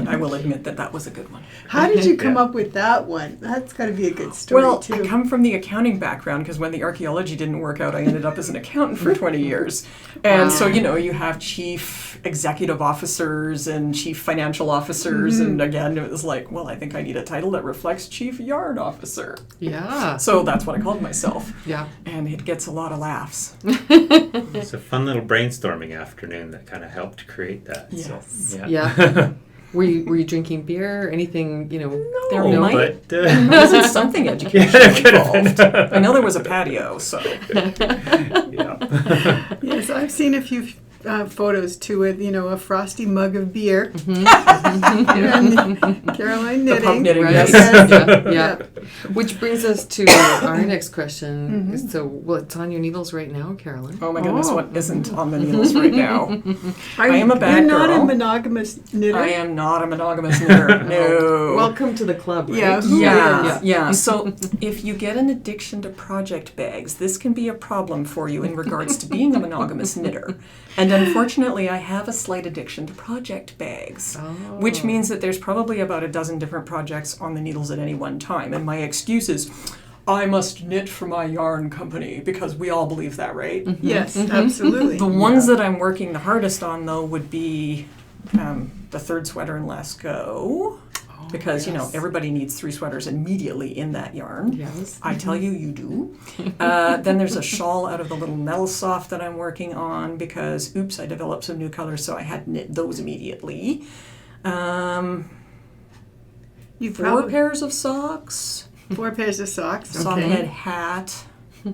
I will admit that was a good one. How did you come Yeah. up with that one? That's got to be a good story, Well, too. I come from the accounting background because when the archaeology didn't work out, I ended up as an accountant for 20 years. And so, you have chief executive officers and chief financial officers. And again, it was like, well, I think I need a title that reflects chief yarn officer. Yeah. So that's what I called myself. Yeah. And it gets a lot of laughs. it's a fun little brainstorming afternoon that kind of helped create that. Yes. So, Yeah. Were you drinking beer? Anything, There Oh, might but wasn't something educational could have involved. been. I know there was a patio, so. yeah. Yes, I've seen a few photos too with a frosty mug of beer and Caroline The pub knitting. knitting, Right. yes. Yeah. Which brings us to our next question. So, it's on your needles right now, Carolyn? Oh my goodness, Oh. what isn't on the needles right now? I am a bad You're not girl. a monogamous knitter. I am not a monogamous knitter. No. Welcome to the club, right? Yeah, who Yeah, is? yeah. So if you get an addiction to project bags, this can be a problem for you in regards to being a monogamous knitter. And unfortunately, I have a slight addiction to project bags, which means that there's probably about a dozen different projects on the needles at any one time. And my excuse is, I must knit for my yarn company, because we all believe that, right? Yes, absolutely. The ones that I'm working the hardest on, though, would be the third sweater in Lascaux. Because, everybody needs 3 sweaters immediately in that yarn. Yes. I tell you, you do. Then there's a shawl out of the little metal soft that I'm working on because, oops, I developed some new colors, so I had to knit those immediately. You 4 pairs of socks, 4 pairs of socks. soft Okay. head hat. I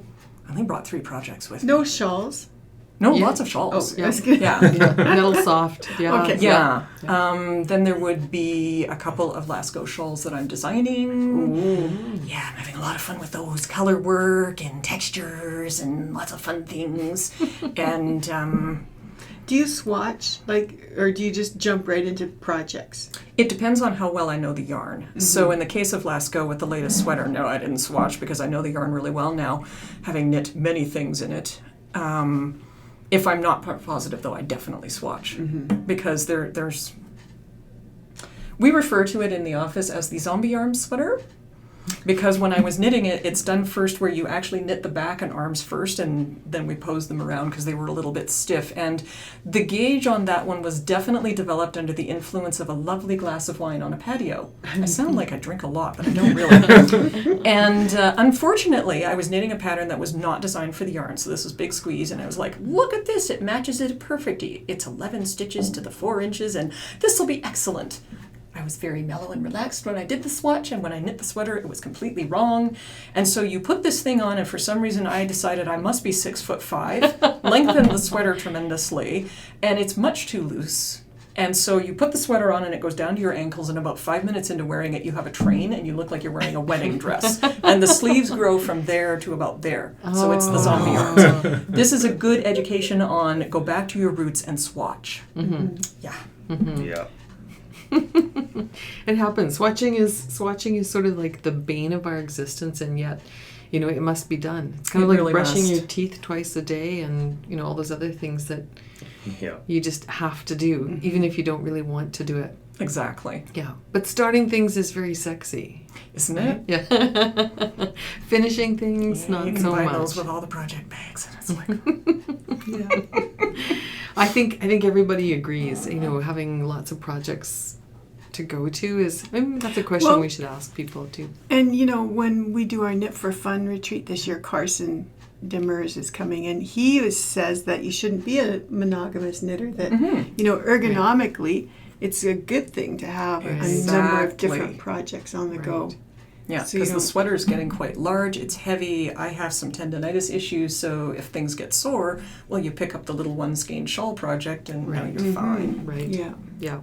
only brought 3 projects with me. No shawls. No, Yeah. lots of shawls. Oh, that's good. Yeah. Metal soft. Yeah. Okay. Yeah. Then there would be a couple of Lascaux shawls that I'm designing. Yeah, I'm having a lot of fun with those. Color work and textures and lots of fun things. And Do you swatch, or do you just jump right into projects? it depends on how well I know the yarn. So in the case of Lascaux with the latest sweater, no, I didn't swatch because I know the yarn really well now, having knit many things in it. If I'm not positive, though, I definitely swatch because there's. We refer to it in the office as the zombie arm sweater because when I was knitting it, it's done first where you actually knit the back and arms first, and then we pose them around because they were a little bit stiff. And the gauge on that one was definitely developed under the influence of a lovely glass of wine on a patio. I sound like I drink a lot, but I don't really. And unfortunately, I was knitting a pattern that was not designed for the yarn, so this was big squeeze, and I was like, look at this, it matches it perfectly. It's 11 stitches to the 4 inches, and this will be excellent. I was very mellow and relaxed when I did the swatch, and when I knit the sweater, it was completely wrong. And so you put this thing on, and for some reason I decided I must be 6'5", lengthened the sweater tremendously, and it's much too loose. And so you put the sweater on and it goes down to your ankles, and about 5 minutes into wearing it, you have a train and you look like you're wearing a wedding dress. And the sleeves grow from there to about there. So it's the zombie arms. This is a good education on go back to your roots and swatch. Yeah. Yeah. It happens. Swatching is sort of like the bane of our existence, and yet, it must be done. It's kind of It like really brushing must. your teeth twice a day, and all those other things that Yeah. you just have to do, even if you don't really want to do it. Exactly. Yeah. But starting things is very sexy. Isn't it? Yeah. Finishing things, You not can so buy much. those with all the project bags, and it's like, I think everybody agrees. Having lots of projects to go to is. Maybe that's a question Well- we should ask people too. And, when we do our Knit for Fun retreat this year, Carson Demers is coming in. He says that you shouldn't be a monogamous knitter, that, ergonomically, it's a good thing to have a number of Exactly. different projects on the go. yeah, So you because the don't- sweater is getting quite large. It's heavy. I have some tendonitis issues, so if things get sore, well, you pick up the little One Skein shawl project, and now Right. you're fine. Right. Yeah. Yeah.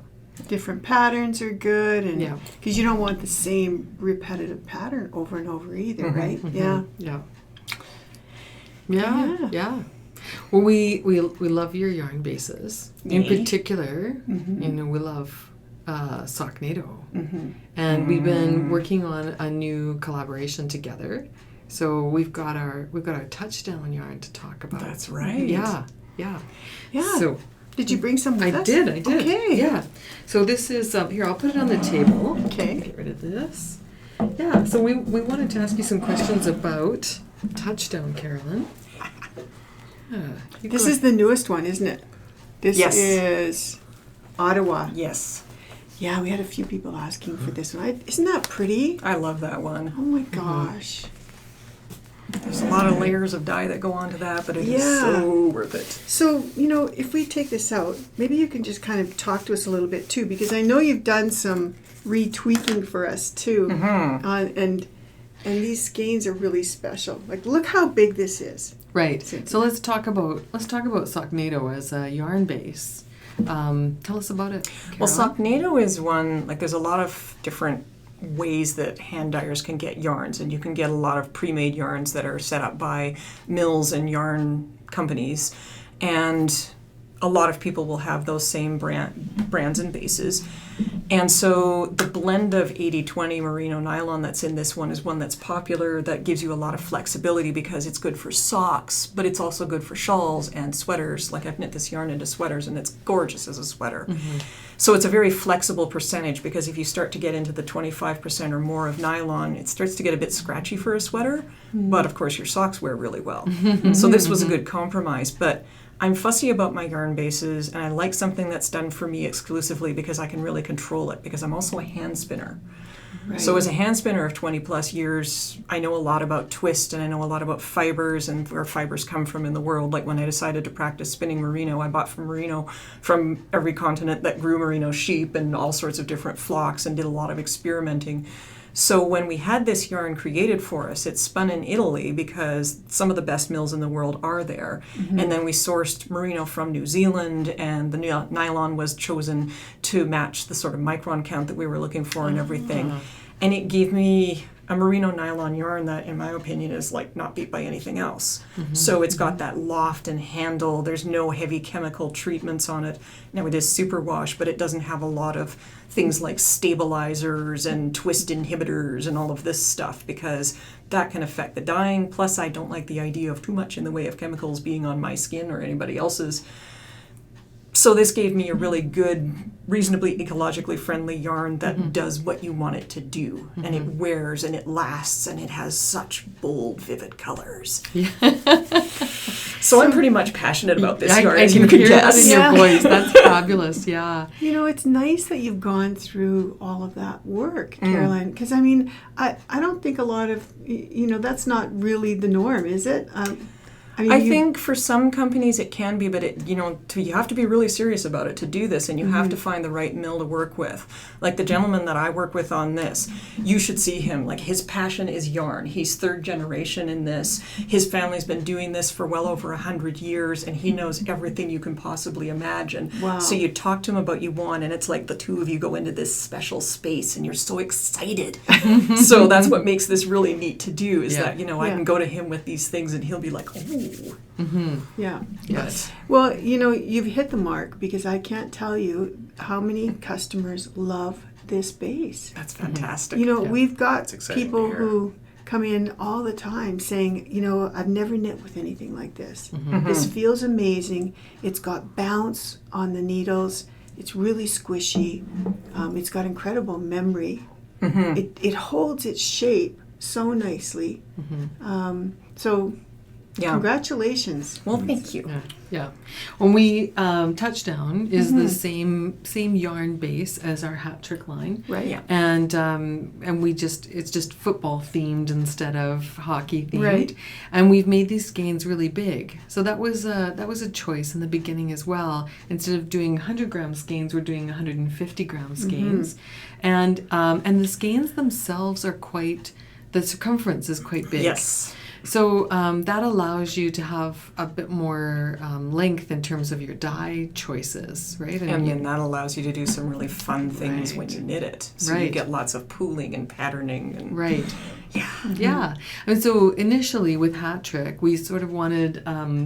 Different patterns are good, and Yeah. because you don't want the same repetitive pattern over and over either, right? Yeah. Yeah. Yeah. Yeah. Well, we love your yarn bases. In Yay. particular, we love Socknado. And we've been working on a new collaboration together. So we've got our touchdown yarn to talk about. That's right. Yeah. So Did you bring some with I us? did. Okay. Yeah. So this is here. I'll put it on the table. Okay. Get rid of this. Yeah. So we wanted to ask you some questions about touchdown, Carolyn. This is the newest one, isn't it? This Yes. is Ottawa. Yes. Yeah, we had a few people asking for this one. Isn't that pretty? I love that one. Oh my gosh. There's a lot of layers of dye that go onto that, but it is Yeah. so worth it. So, if we take this out, maybe you can just kind of talk to us a little bit too, because I know you've done some retweaking for us too. And these skeins are really special. Like, look how big this is. Right. So let's talk about Socknado as a yarn base. Tell us about it, Carolyn. Well, Socknado is one, there's a lot of different ways that hand dyers can get yarns, and you can get a lot of pre-made yarns that are set up by mills and yarn companies, and a lot of people will have those same brands and bases. And so the blend of 80-20 merino nylon that's in this one is one that's popular, that gives you a lot of flexibility because it's good for socks, but it's also good for shawls and sweaters. Like, I've knit this yarn into sweaters and it's gorgeous as a sweater. So it's a very flexible percentage, because if you start to get into the 25% or more of nylon, it starts to get a bit scratchy for a sweater, but of course your socks wear really well. So this was a good compromise. But I'm fussy about my yarn bases, and I like something that's done for me exclusively because I can really control it, because I'm also a hand spinner. Right. So as a hand spinner of 20 plus years, I know a lot about twist, and I know a lot about fibers and where fibers come from in the world. Like, when I decided to practice spinning merino, I bought merino from every continent that grew merino sheep and all sorts of different flocks, and did a lot of experimenting. So when we had this yarn created for us, it's spun in Italy because some of the best mills in the world are there. And then we sourced merino from New Zealand, and the nylon was chosen to match the sort of micron count that we were looking for and everything. And it gave me a merino nylon yarn that, in my opinion, is not beat by anything else. So it's got that loft and handle. There's no heavy chemical treatments on it. Now, it is superwash, but it doesn't have a lot of things like stabilizers and twist inhibitors and all of this stuff, because that can affect the dyeing. Plus, I don't like the idea of too much in the way of chemicals being on my skin or anybody else's. So this gave me a really good, reasonably ecologically friendly yarn that does what you want it to do. And it wears and it lasts and it has such bold, vivid colors. So I'm pretty much passionate about this yarn, as you can hear guess. that in your voice. That's fabulous. Yeah. It's nice that you've gone through all of that work, Caroline, because I don't think a lot of, that's not really the norm, is it? I think for some companies it can be, but you have to be really serious about it to do this, and you have to find the right mill to work with. Like the gentleman that I work with on this, you should see him. Like, his passion is yarn. He's third generation in this. His family's been doing this for well over 100 years, and he knows everything you can possibly imagine. Wow. So you talk to him about you want, and it's like the two of you go into this special space, and you're so excited. So that's what makes this really neat to do, is that, I can go to him with these things, and he'll be like, oh. Yeah. Yes. Well, you've hit the mark, because I can't tell you how many customers love this base. That's fantastic. We've got exciting people to hear. who come in all the time saying, I've never knit with anything like this. This feels amazing. It's got bounce on the needles. It's really squishy. It's got incredible memory. It holds its shape so nicely. Yeah. Congratulations. Well, thank you. Yeah. When we Touchdown is the same yarn base as our hat trick line. Right. Yeah. And it's just football themed instead of hockey themed. Right. And we've made these skeins really big. So that was a choice in the beginning as well. Instead of doing 100 gram skeins, we're doing 150 gram skeins. And the skeins themselves are the circumference is quite big. Yes. So that allows you to have a bit more length in terms of your dye choices, right? And then that allows you to do some really fun things when Right. you knit it. So you Right. get lots of pooling and patterning. And Right. Yeah. Yeah. And so initially with Hat Trick, we sort of wanted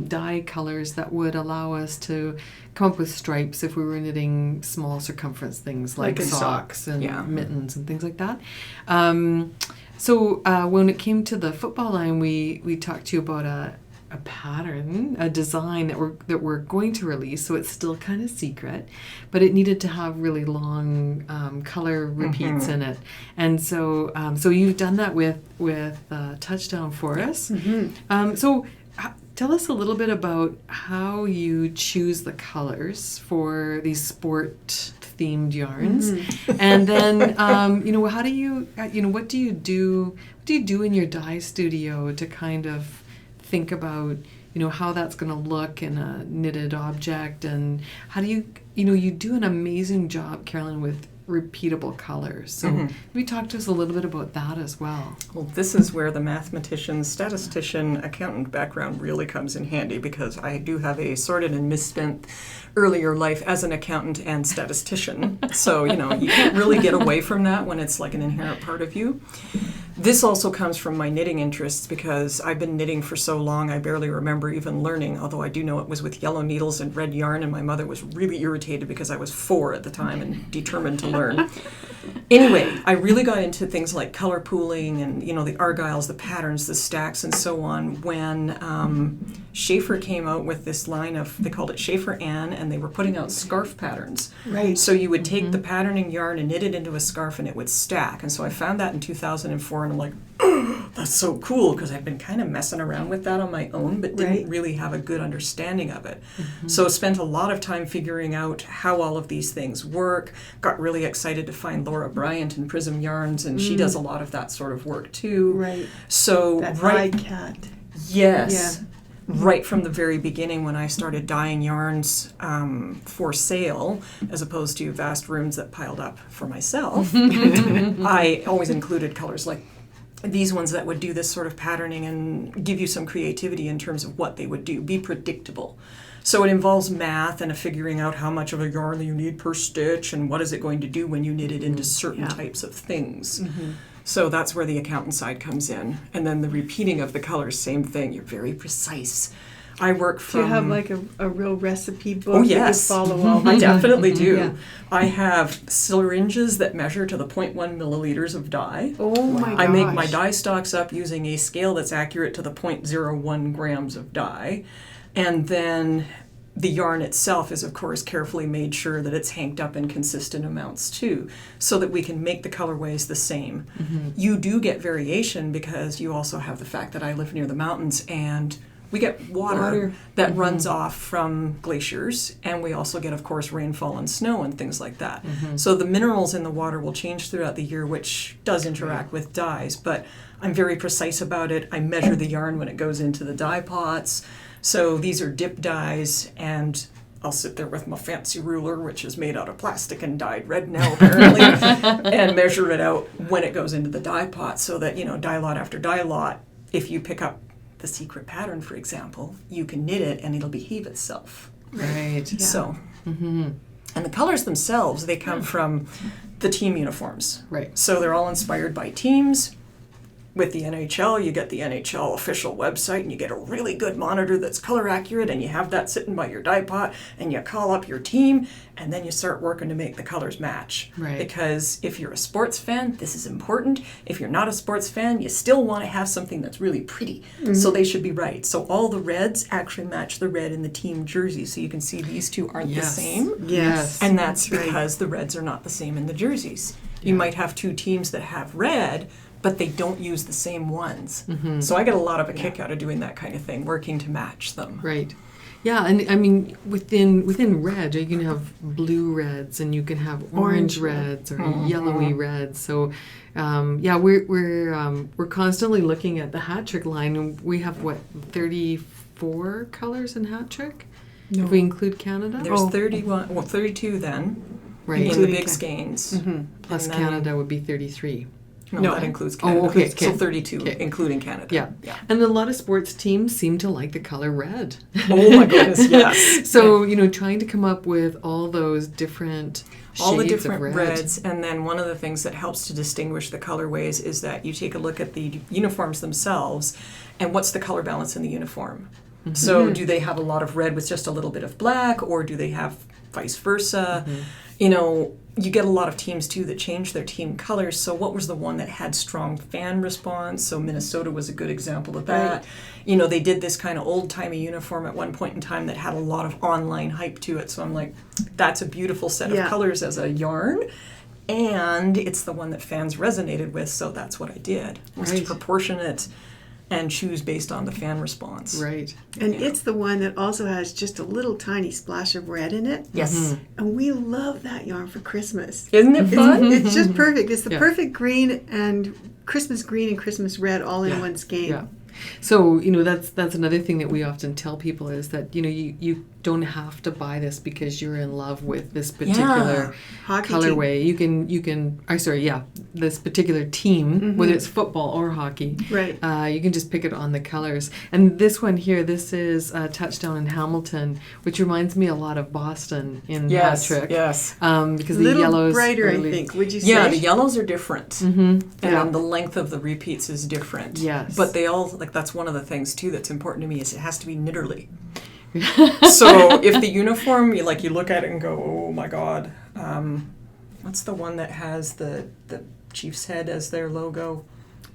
dye colors that would allow us to come up with stripes if we were knitting small circumference things like Like in socks and yeah. mittens and things like that. So when it came to the football line, we talked to you about a pattern, a design that we're going to release. So it's still kind of secret, but it needed to have really long color repeats in it. And so so you've done that with Touchdown for us. So tell us a little bit about how you choose the colors for these sport themed yarns, and then how do you what do you do in your dye studio to kind of think about how that's going to look in a knitted object, and how do you do an amazing job, Carolyn, with repeatable colors. So maybe talk to us a little bit about that as well. Well, this is where the mathematician, statistician, accountant background really comes in handy, because I do have a sordid and misspent earlier life as an accountant and statistician. So, you can't really get away from that when it's like an inherent part of you. This also comes from my knitting interests, because I've been knitting for so long I barely remember even learning, although I do know it was with yellow needles and red yarn, and my mother was really irritated because I was 4 at the time and determined to learn. Anyway, I really got into things like color pooling and, the argyles, the patterns, the stacks, and so on when Schaefer came out with this line of, they called it Schaefer Ann, and they were putting out scarf patterns. Right. So you would take the patterning yarn and knit it into a scarf, and it would stack. And so I found that in 2004, and I'm like, oh, that's so cool, because I've been kind of messing around with that on my own, but didn't really have a good understanding of it. So spent a lot of time figuring out how all of these things work. Got really excited to find Laura Bryant in Prism Yarns, and she does a lot of that sort of work too. Right. So That right, cat. yes. Yeah. Right from the very beginning, when I started dyeing yarns for sale, as opposed to vast rooms that piled up for myself, I always included colors like these ones that would do this sort of patterning and give you some creativity in terms of what they would do, be predictable. So it involves math and figuring out how much of a yarn you need per stitch, and what is it going to do when you knit it into certain types of things. So that's where the accountant side comes in. And then the repeating of the colors, same thing. You're very precise. I work from... Do you have like a real recipe book Oh, yes. that you follow all I the definitely do. Yeah. I have syringes that measure to the 0.1 milliliters of dye. Oh my gosh. I make my dye stocks up using a scale that's accurate to the 0.01 grams of dye. And then the yarn itself is, of course, carefully made sure that it's hanked up in consistent amounts too, so that we can make the colorways the same. You do get variation, because you also have the fact that I live near the mountains, and we get water that runs off from glaciers, and we also get, of course, rainfall and snow and things like that. So the minerals in the water will change throughout the year, which does interact with dyes, but I'm very precise about it. I measure the yarn when it goes into the dye pots. So these are dip dyes, and I'll sit there with my fancy ruler, which is made out of plastic and dyed red now apparently, and measure it out when it goes into the dye pot, so that, dye lot after dye lot, if you pick up the secret pattern, for example, you can knit it and it'll behave itself. Right. Yeah. So, and the colors themselves, they come from the team uniforms. Right. So they're all inspired by teams. With the NHL, you get the NHL official website, and you get a really good monitor that's color accurate, and you have that sitting by your dye pot, and you call up your team, and then you start working to make the colors match. Right. Because if you're a sports fan, this is important. If you're not a sports fan, you still want to have something that's really pretty. So they should be right. So all the reds actually match the red in the team jersey. So you can see these two aren't the same. Yes. And that's right. because the reds are not the same in the jerseys. You might have two teams that have red, but they don't use the same ones. So I get a lot of a kick out of doing that kind of thing, working to match them. Right. Yeah, and I mean within red, you can have blue reds, and you can have orange reds or yellowy reds. So, we're constantly looking at the Hat Trick line, and we have 34 colors in Hat Trick, if we include Canada. There's 32 then, right, in the Including big skeins. plus and then- Canada would be 33. No, that includes Canada. Oh, okay. So 32, Okay. including Canada. Yeah. And a lot of sports teams seem to like the color red. Oh my goodness, yes. So, trying to come up with all those different All the shades different of red. reds, and then one of the things that helps to distinguish the colorways is that you take a look at the uniforms themselves and what's the color balance in the uniform. Mm-hmm. So do they have a lot of red with just a little bit of black, or do they have vice versa? Mm-hmm. You get a lot of teams too that change their team colors. So what was the one that had strong fan response? So Minnesota was a good example of that. Right. They did this kind of old-timey uniform at one point in time that had a lot of online hype to it. So I'm like, that's a beautiful set of colors as a yarn. And it's the one that fans resonated with, so that's what I did. Was to Right. proportion it and choose based on the fan response. Right. And it's the one that also has just a little tiny splash of red in it. Yes. And we love that yarn for Christmas. Isn't it fun? It's just perfect. It's the Yeah. perfect green and Christmas red all in one skein. Yeah. So, that's another thing that we often tell people is that, you don't have to buy this because you're in love with this particular Hockey colorway. You can this particular team, whether it's football or hockey. Right. You can just pick it on the colors. And this one here, this is Touchdown in Hamilton, which reminds me a lot of Boston in hat trick. Yes. Because the Little yellows brighter, really, I think. Would you say? Yeah, the yellows are different. Mm-hmm. And the length of the repeats is different. Yes. But they all, that's one of the things too that's important to me is it has to be knitterly. So if the uniform, you look at it and go, oh my God, what's the one that has the Chiefs head as their logo?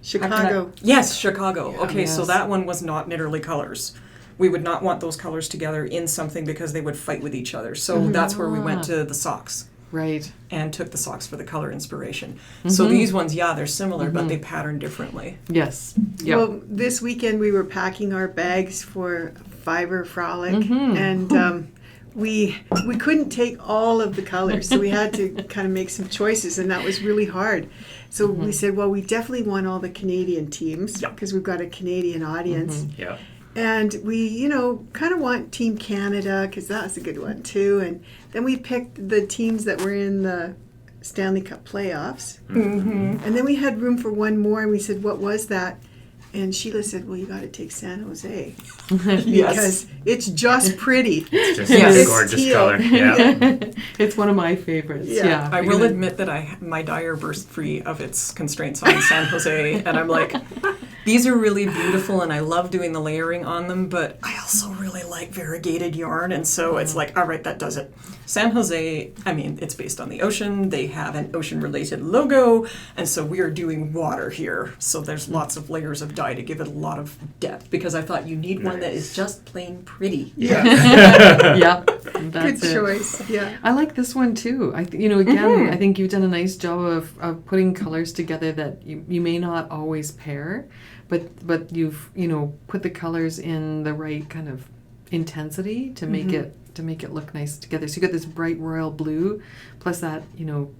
Chicago. Yes, Chicago. Yeah, Okay, so yes. that one was not knitterly colors. We would not want those colors together in something because they would fight with each other. So that's where we went to the socks Right. and took the socks for the color inspiration. So these ones, they're similar, but they pattern differently. Yes. Yeah. Well, this weekend we were packing our bags for Fiber Frolic, and we couldn't take all of the colors, so we had to kind of make some choices, and that was really hard. So we said, well, we definitely want all the Canadian teams because we've got a Canadian audience. Yeah. And we, kind of want Team Canada because that was a good one too. And then we picked the teams that were in the Stanley Cup playoffs. And then we had room for one more, and we said, what was that? And Sheila said, well, you got to take San Jose because it's just pretty. Just Yes. a gorgeous Teal. color. Yeah. It's one of my favorites. Yeah. Yeah. I will admit that my dyer burst free of its constraints on San Jose, and I'm like, these are really beautiful, and I love doing the layering on them, but I also really like variegated yarn, and so it's like, all right, that does it. San Jose, it's based on the ocean. They have an ocean-related logo, and so we are doing water here. So there's lots of layers of dye to give it a lot of depth, because I thought you need one that is just plain pretty. Yeah, Yeah. good That's it. choice. Yeah. I like this one too. I again, I think you've done a nice job of putting colors together that you may not always pair, but you've put the colors in the right kind of intensity to make it look nice together. So you got this bright royal blue, plus that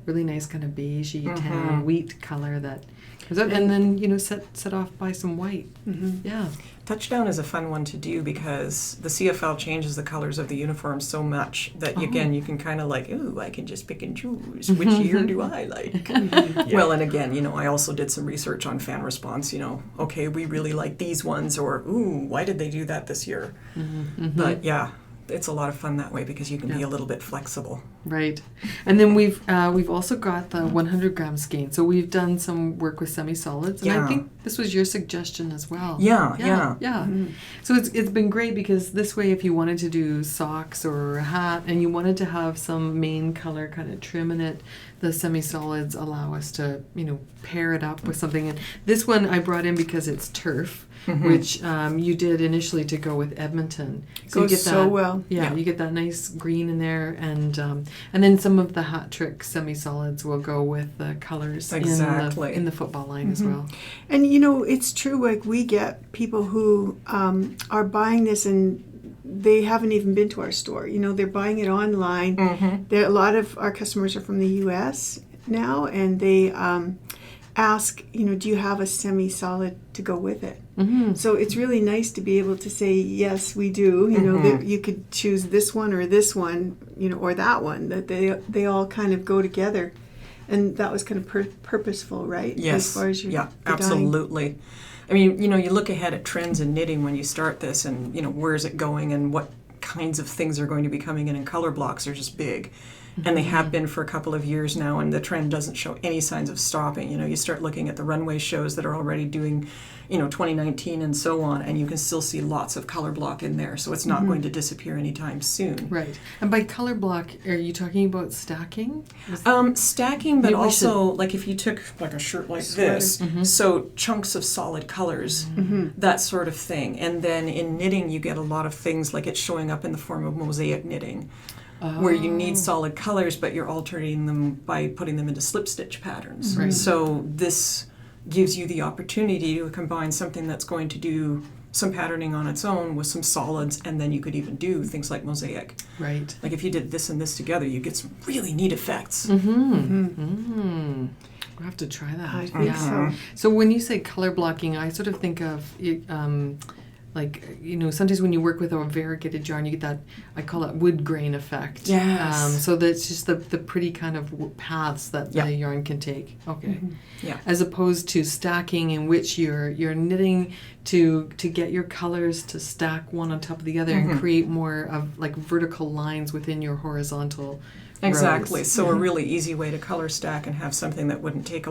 really nice kind of beigey tan wheat color that comes out, and then set off by some white. Yeah. Touchdown is a fun one to do because the CFL changes the colors of the uniforms so much that again you can kind of like, ooh, I can just pick and choose which year do I like. Well, and again, I also did some research on fan response. Okay, we really like these ones, or ooh, why did they do that this year? But yeah, it's a lot of fun that way because you can be a little bit flexible. Right. And then we've also got the 100 gram skein. So we've done some work with semi-solids, and I think this was your suggestion as well. Yeah. So it's been great because this way, if you wanted to do socks or a hat and you wanted to have some main color kind of trim in it, the semi-solids allow us to pair it up with something. And this one I brought in because it's turf. Which you did initially to go with Edmonton. So Goes you get that, so well. Yeah, you get that nice green in there, and then some of the hat trick semi-solids will go with the colors Exactly. in the football line as well. And it's true, like we get people who are buying this and they haven't even been to our store. They're buying it online. A lot of our customers are from the US now, and they ask, do you have a semi-solid to go with it? So it's really nice to be able to say, yes, we do. That you could choose this one or this one, or that one, that they all kind of go together. And that was kind of purposeful, right? Yes. As far as your yeah, the dyeing. absolutely. I mean, you look ahead at trends in knitting when you start this, and where is it going, and what kinds of things are going to be coming in, and color blocks are just big. And they have been for a couple of years now, and the trend doesn't show any signs of stopping. You start looking at the runway shows that are already doing, 2019 and so on, and you can still see lots of color block in there. So it's not going to disappear anytime soon. Right. And by color block, are you talking about stacking? Stacking, but Maybe we also like if you took like a shirt like this, so chunks of solid colors, that sort of thing. And then in knitting, you get a lot of things like it's showing up in the form of mosaic knitting. Where you need solid colors, but you're altering them by putting them into slip stitch patterns. Right. So this gives you the opportunity to combine something that's going to do some patterning on its own with some solids, and then you could even do things like mosaic. Right. Like if you did this and this together, you get some really neat effects. We'll have to try that. I think so. So when you say color blocking, I sort of think of sometimes when you work with a variegated yarn, you get that, I call it wood grain effect. Yes. So that's just the pretty kind of paths that the yarn can take. Okay. Yeah. As opposed to stacking, in which you're knitting to get your colors to stack one on top of the other and create more of like vertical lines within your horizontal Exactly. rows. So a really easy way to color stack and have something that wouldn't take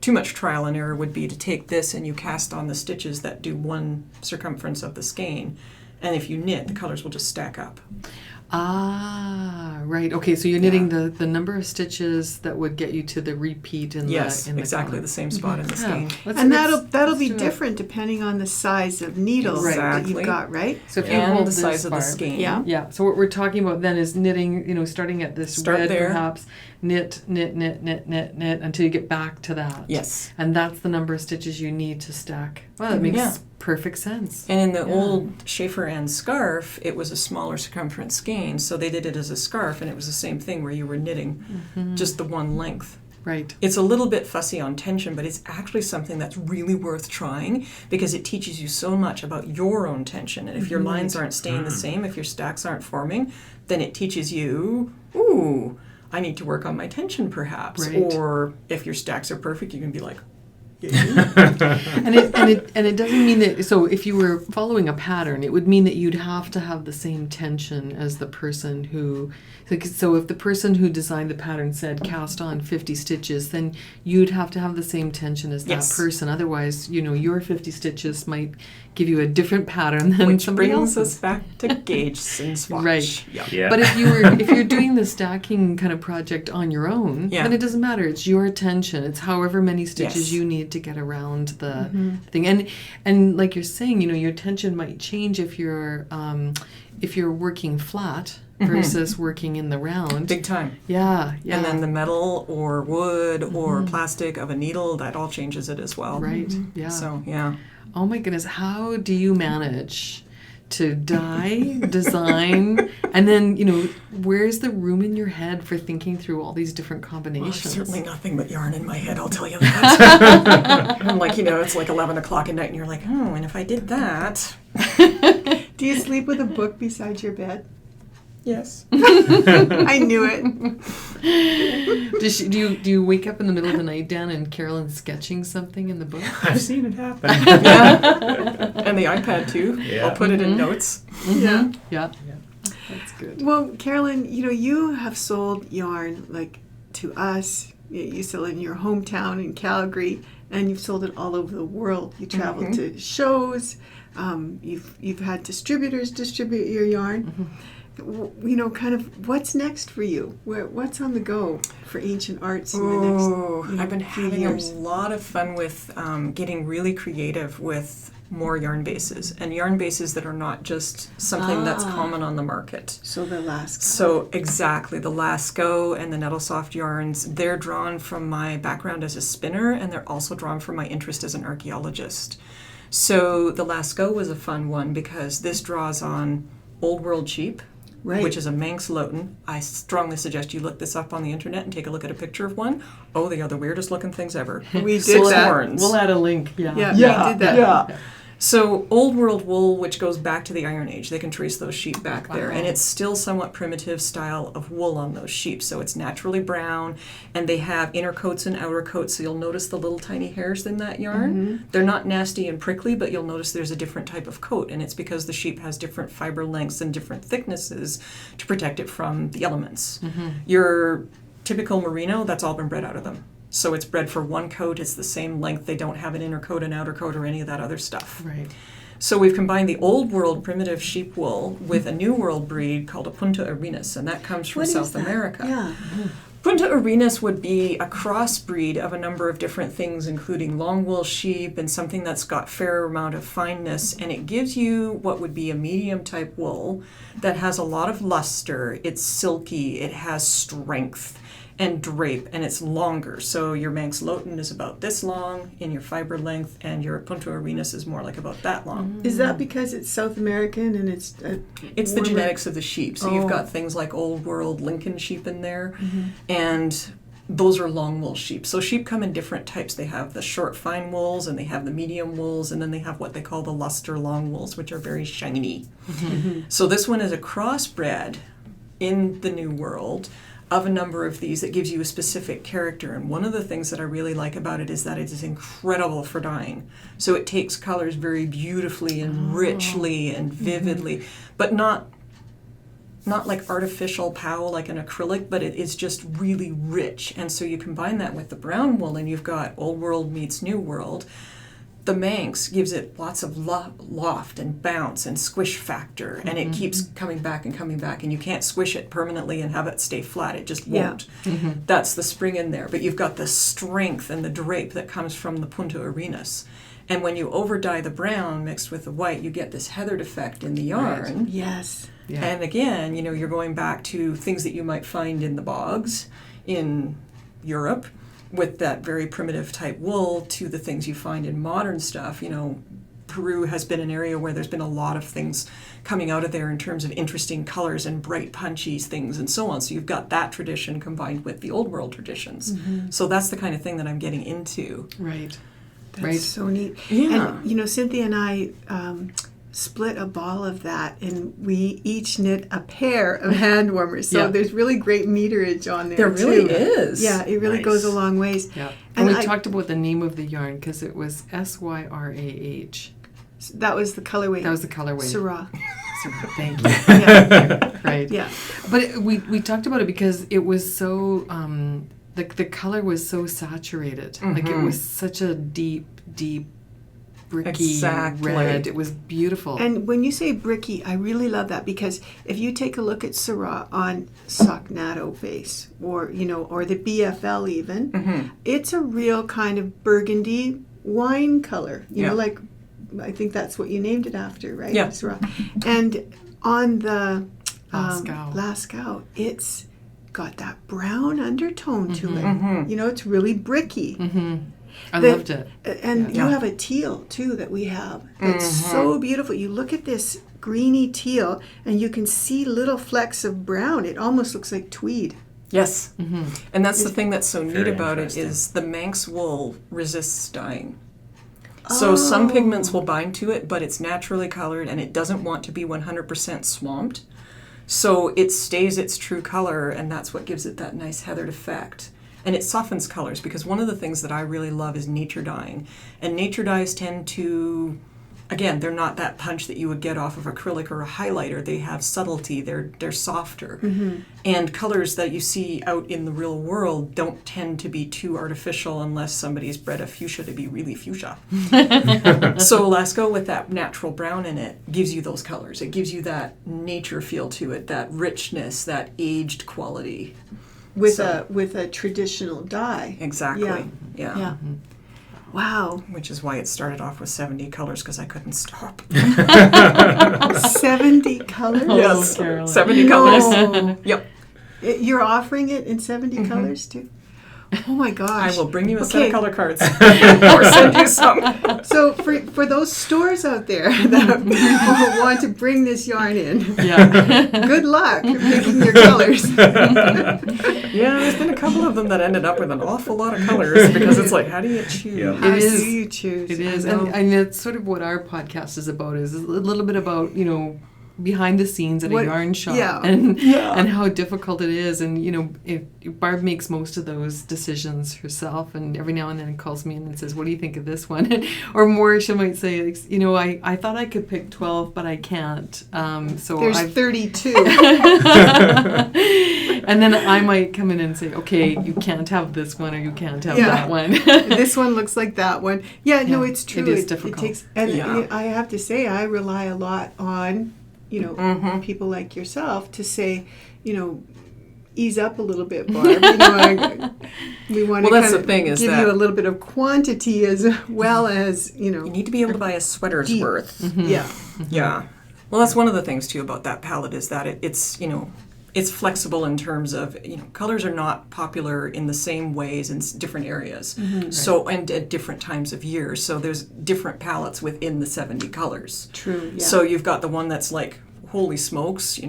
too much trial and error would be to take this and you cast on the stitches that do one circumference of the skein, and if you knit, the colors will just stack up. Ah, right. Okay, so you're knitting the number of stitches that would get you to the repeat in Yes, the exactly color. the same spot in the skein. And that'll be different depending on the size of needle that Exactly. you've got, right? So if you And hold the this size of the barb- skein. Yeah. Yeah. So what we're talking about then is knitting, starting at this Start red there. perhaps, knit, knit, knit, knit, knit, knit until you get back to that. Yes. And that's the number of stitches you need to stack. Well, that makes Yeah. perfect sense. And in the old Schaefer and scarf, it was a smaller circumference skein, so they did it as a scarf, and it was the same thing where you were knitting just the one length. Right. It's a little bit fussy on tension, but it's actually something that's really worth trying because it teaches you so much about your own tension. And if your lines aren't staying the same, if your stacks aren't forming, then it teaches you, ooh, I need to work on my tension perhaps. Right. Or if your stacks are perfect, you can be like, And it doesn't mean that, so if you were following a pattern, it would mean that you'd have to have the same tension as the person who, so if the person who designed the pattern said cast on 50 stitches, then you'd have to have the same tension as that Yes. person. Otherwise, your 50 stitches might give you a different pattern than which somebody brings else's. us back to gauge and swatch. Right. Yeah. Yeah. But if you're doing the stacking kind of project on your own, Yeah. then it doesn't matter. It's your attention. It's however many stitches Yes. you need to get around the thing. And like you're saying, your tension might change if you're working flat versus working in the round. Big time. Yeah. And then the metal or wood or plastic of a needle, that all changes it as well. right. Yeah. So, yeah. Oh my goodness, how do you manage to dye, design, and then, where's the room in your head for thinking through all these different Well, combinations? there's certainly nothing but yarn in my head, I'll tell you that. I'm like, it's like 11 o'clock at night and you're like, oh, and if I did that. Do you sleep with a book beside your bed? Yes. I knew it. Do you wake up in the middle of the night, Dan, and Carolyn's sketching something in the book? I've seen it happen. Yeah. And the iPad too. Yeah. I'll put it in notes. Yeah. Yeah. That's good. Well, Carolyn, you have sold yarn like to us. You sell it in your hometown in Calgary, and you've sold it all over the world. You traveled to shows. You've had distributors distribute your yarn. Kind of what's next for you? What's on the go for Ancient Arts in the next I've been few having years? a lot of fun with getting really creative with more yarn bases, and yarn bases that are not just something that's common on the market. So the last. So exactly, the Lasco and the Nettle Soft yarns, they're drawn from my background as a spinner, and they're also drawn from my interest as an archaeologist. So the Lasco was a fun one because this draws on Old World Cheap, Right. which is a Manx Loten. I strongly suggest you look this up on the internet and take a look at a picture of one. Oh, they are the weirdest looking things ever. We did Six that. horns. We'll add a link. Yeah, we did that. Yeah. So Old World wool, which goes back to the Iron Age, they can trace those sheep back there, and it's still somewhat primitive style of wool on those sheep. So it's naturally brown, and they have inner coats and outer coats. So you'll notice the little tiny hairs in that yarn. They're not nasty and prickly, but you'll notice there's a different type of coat, and it's because the sheep has different fiber lengths and different thicknesses to protect it from the elements. Your typical merino, that's all been bred out of them. So it's bred for one coat, it's the same length, they don't have an inner coat, an outer coat, or any of that other stuff. Right. So we've combined the old world primitive sheep wool with a new world breed called a Punta Arenas, and that comes from What is South that? America. Yeah. Punta Arenas would be a crossbreed of a number of different things, including long wool sheep and something that's got fair amount of fineness, and it gives you what would be a medium type wool that has a lot of luster, it's silky, it has strength and drape, and it's longer. So your Manx Loten is about this long in your fiber length, and your Punta Arenas is more like about that long. Is that because it's South American and it's It's the warmer? genetics of the sheep. So you've got things like Old World Lincoln sheep in there, and those are long wool sheep. So sheep come in different types. They have the short fine wools, and they have the medium wools, and then they have what they call the luster long wools, which are very shiny. So this one is a crossbred in the New World of a number of these that gives you a specific character. And one of the things that I really like about it is that it is incredible for dyeing. So it takes colors very beautifully and richly and vividly, but not like artificial pow like an acrylic, but it is just really rich. And so you combine that with the brown wool, and you've got Old World meets New World. The Manx gives it lots of loft and bounce and squish factor, and it keeps coming back, and you can't squish it permanently and have it stay flat. It just won't. That's the spring in there. But you've got the strength and the drape that comes from the Punta Arenas. And when you over dye the brown mixed with the white, you get this heathered effect in the yarn. Yes. Yeah. And again, you're going back to things that you might find in the bogs in Europe, with that very primitive type wool, to the things you find in modern stuff. Peru has been an area where there's been a lot of things coming out of there in terms of interesting colors and bright punchy things and so on. So you've got that tradition combined with the old world traditions. So that's the kind of thing that I'm getting into. Right. That's so neat. Yeah. And Cynthia and I split a ball of that, and we each knit a pair of hand warmers. So there's really great meterage on there. There really too. is. Yeah, it really goes a long ways. Yeah. And And we I- talked about the name of the yarn because it was SYRAH. That was the colorway. That was the colorway. Syrah. So, thank you. Yeah. Right. Yeah. But we talked about it because it was so the color was so saturated. Like it was such a deep bricky Exactly. red. It was beautiful. And when you say bricky, I really love that, because if you take a look at Syrah on Socknato base, or the BFL even, it's a real kind of burgundy wine color. You know, like I think that's what you named it after, right? Yeah. Syrah. And on the Lascaux. Lascaux, it's got that brown undertone to it. It's really bricky. I loved it. And you have a teal too that we have. That's so beautiful. You look at this greeny teal, and you can see little flecks of brown. It almost looks like tweed. Yes. And that's the thing that's so neat Very about it interesting. is the Manx wool resists dyeing. So some pigments will bind to it, but it's naturally colored and it doesn't want to be 100% swamped. So it stays its true color, and that's what gives it that nice heathered effect. And it softens colors, because one of the things that I really love is nature dyeing. And nature dyes tend to, again, they're not that punch that you would get off of acrylic or a highlighter. They have subtlety, they're softer. And colors that you see out in the real world don't tend to be too artificial unless somebody's bred a fuchsia to be really fuchsia. So Lascaux, with that natural brown in it, gives you those colors. It gives you that nature feel to it, that richness, that aged quality. With a traditional dye. Exactly. Yeah. Yeah. Wow. Which is why it started off with 70 colors, because I couldn't stop. 70 colors? Yes. Caroline. 70 colors. No. Yep. You're offering it in 70 colors too? Oh my I gosh. will bring you a set Okay. of color cards or send you some. So for those stores out there that want to bring this yarn in, Yeah. good luck picking your colors. Yeah, there's been a couple of them that ended up with an awful lot of colors because it's like, how do you choose? Yeah. How It do is. you choose? It is, I know. and that's sort of what our podcast is about. Is a little bit about behind the scenes at What- a yarn shop, yeah. and how difficult it is. And if Barb makes most of those decisions herself, and every now and then calls me in and says, "What do you think of this one?" Or more, she might say, like, I thought I could pick 12, but I can't. So There's I've 32. and then I might come in and say, "Okay, you can't have this one, or you can't have Yeah. that one." This one looks like that one. Yeah, no, Yeah, it's true. it is difficult. takes, and Yeah. I have to say, I rely a lot on, people like yourself to say, ease up a little bit, Barb. We want to Well, that's the thing is give that- you a little bit of quantity as well as, You need to be able to buy a sweater's Deep. worth. Yeah. Yeah. Well, that's one of the things too about that palette is that it's flexible in terms of, colors are not popular in the same ways in different areas. So, and at different times of year. So there's different palettes within the 70 colors. True. Yeah. So you've got the one that's like, holy smokes,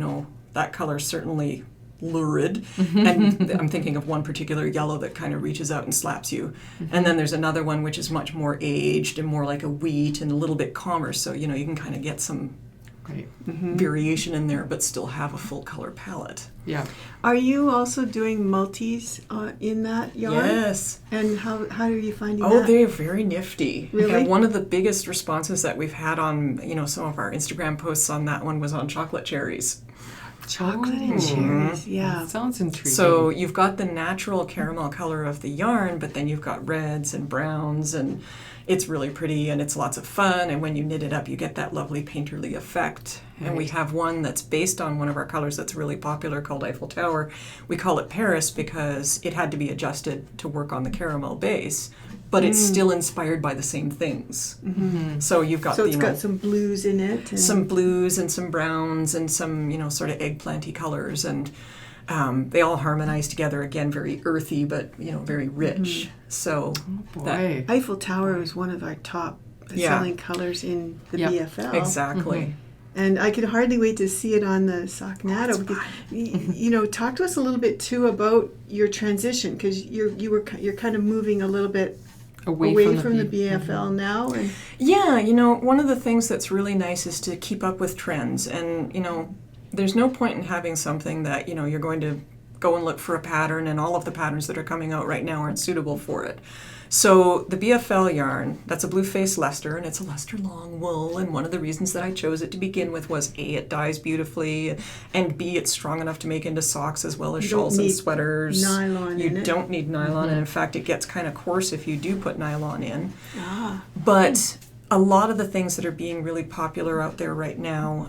that color's certainly lurid. And I'm thinking of one particular yellow that kind of reaches out and slaps you. And then there's another one which is much more aged and more like a wheat and a little bit calmer. So, you can kind of get some Right. variation in there, but still have a full color palette. Yeah. Are you also doing multis in that yarn? Yes. And how are you finding Oh, that? they're very nifty. Really? And one of the biggest responses that we've had on, some of our Instagram posts on that one was on chocolate cherries. Chocolate and cherries. Yeah. Sounds intriguing. So you've got the natural caramel color of the yarn, but then you've got reds and browns, and it's really pretty and it's lots of fun. And when you knit it up, you get that lovely painterly effect. And we have one that's based on one of our colors that's really popular called Eiffel Tower. We call it Paris because it had to be adjusted to work on the caramel base, but it's still inspired by the same things. So you've got So it's got some blues in it. And some blues and some browns and some, sort of eggplanty colors, and they all harmonize together. Again, very earthy, but very rich. So Boy. Eiffel Tower is one of our top selling colors in the Yep. BFL. exactly. And I could hardly wait to see it on the Socknado. Because, talk to us a little bit too about your transition, because you're kind of moving a little bit away from the BFL now. And Yeah, one of the things that's really nice is to keep up with trends, and there's no point in having something that you're going to go and look for a pattern, and all of the patterns that are coming out right now aren't suitable for it. So the Bfl yarn, that's a blue face Leicester, and it's a Leicester long wool, and one of the reasons that I chose it to begin with was A, it dyes beautifully, and B, it's strong enough to make into socks as well as You don't shawls and need sweaters. nylon You in it. don't need nylon, and in fact it gets kind of coarse if you do put nylon in. Ah. But a lot of the things that are being really popular out there right now,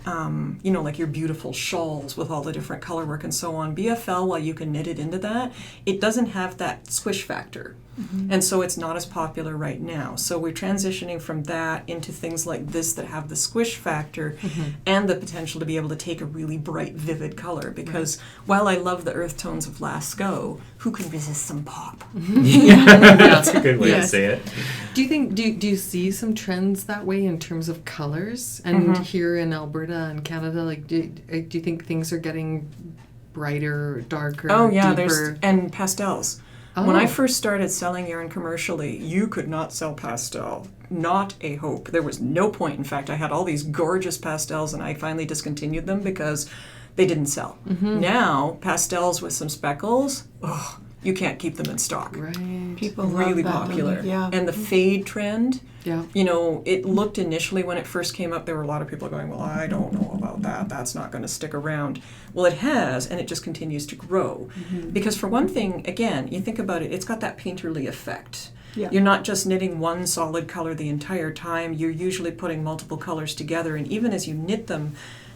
like your beautiful shawls with all the different color work and so on, Bfl, while you can knit it into that, it doesn't have that squish factor. And so it's not as popular right now. So we're transitioning from that into things like this that have the squish factor and the potential to be able to take a really bright, vivid color. Because while I love the earth tones of Lascaux, who can resist some pop? That's a good way to say it. Do you think do you see some trends that way in terms of colors? And here in Alberta and Canada, like do you think things are getting brighter, darker, Oh yeah, deeper? and pastels. When I Oh. first started selling yarn commercially, you could not sell pastel. Not a hope. There was no point. In fact, I had all these gorgeous pastels and I finally discontinued them because they didn't sell. Now, pastels with some speckles, you can't keep them in stock. Right. People Really love that. popular. Yeah. And the fade trend, Yeah. it looked initially when it first came up, there were a lot of people going, well, I don't know about that. That's not going to stick around. Well, it has, and it just continues to grow. Because for one thing, again, you think about it, it's got that painterly effect. Yeah. You're not just knitting one solid color the entire time. You're usually putting multiple colors together. And even as you knit them,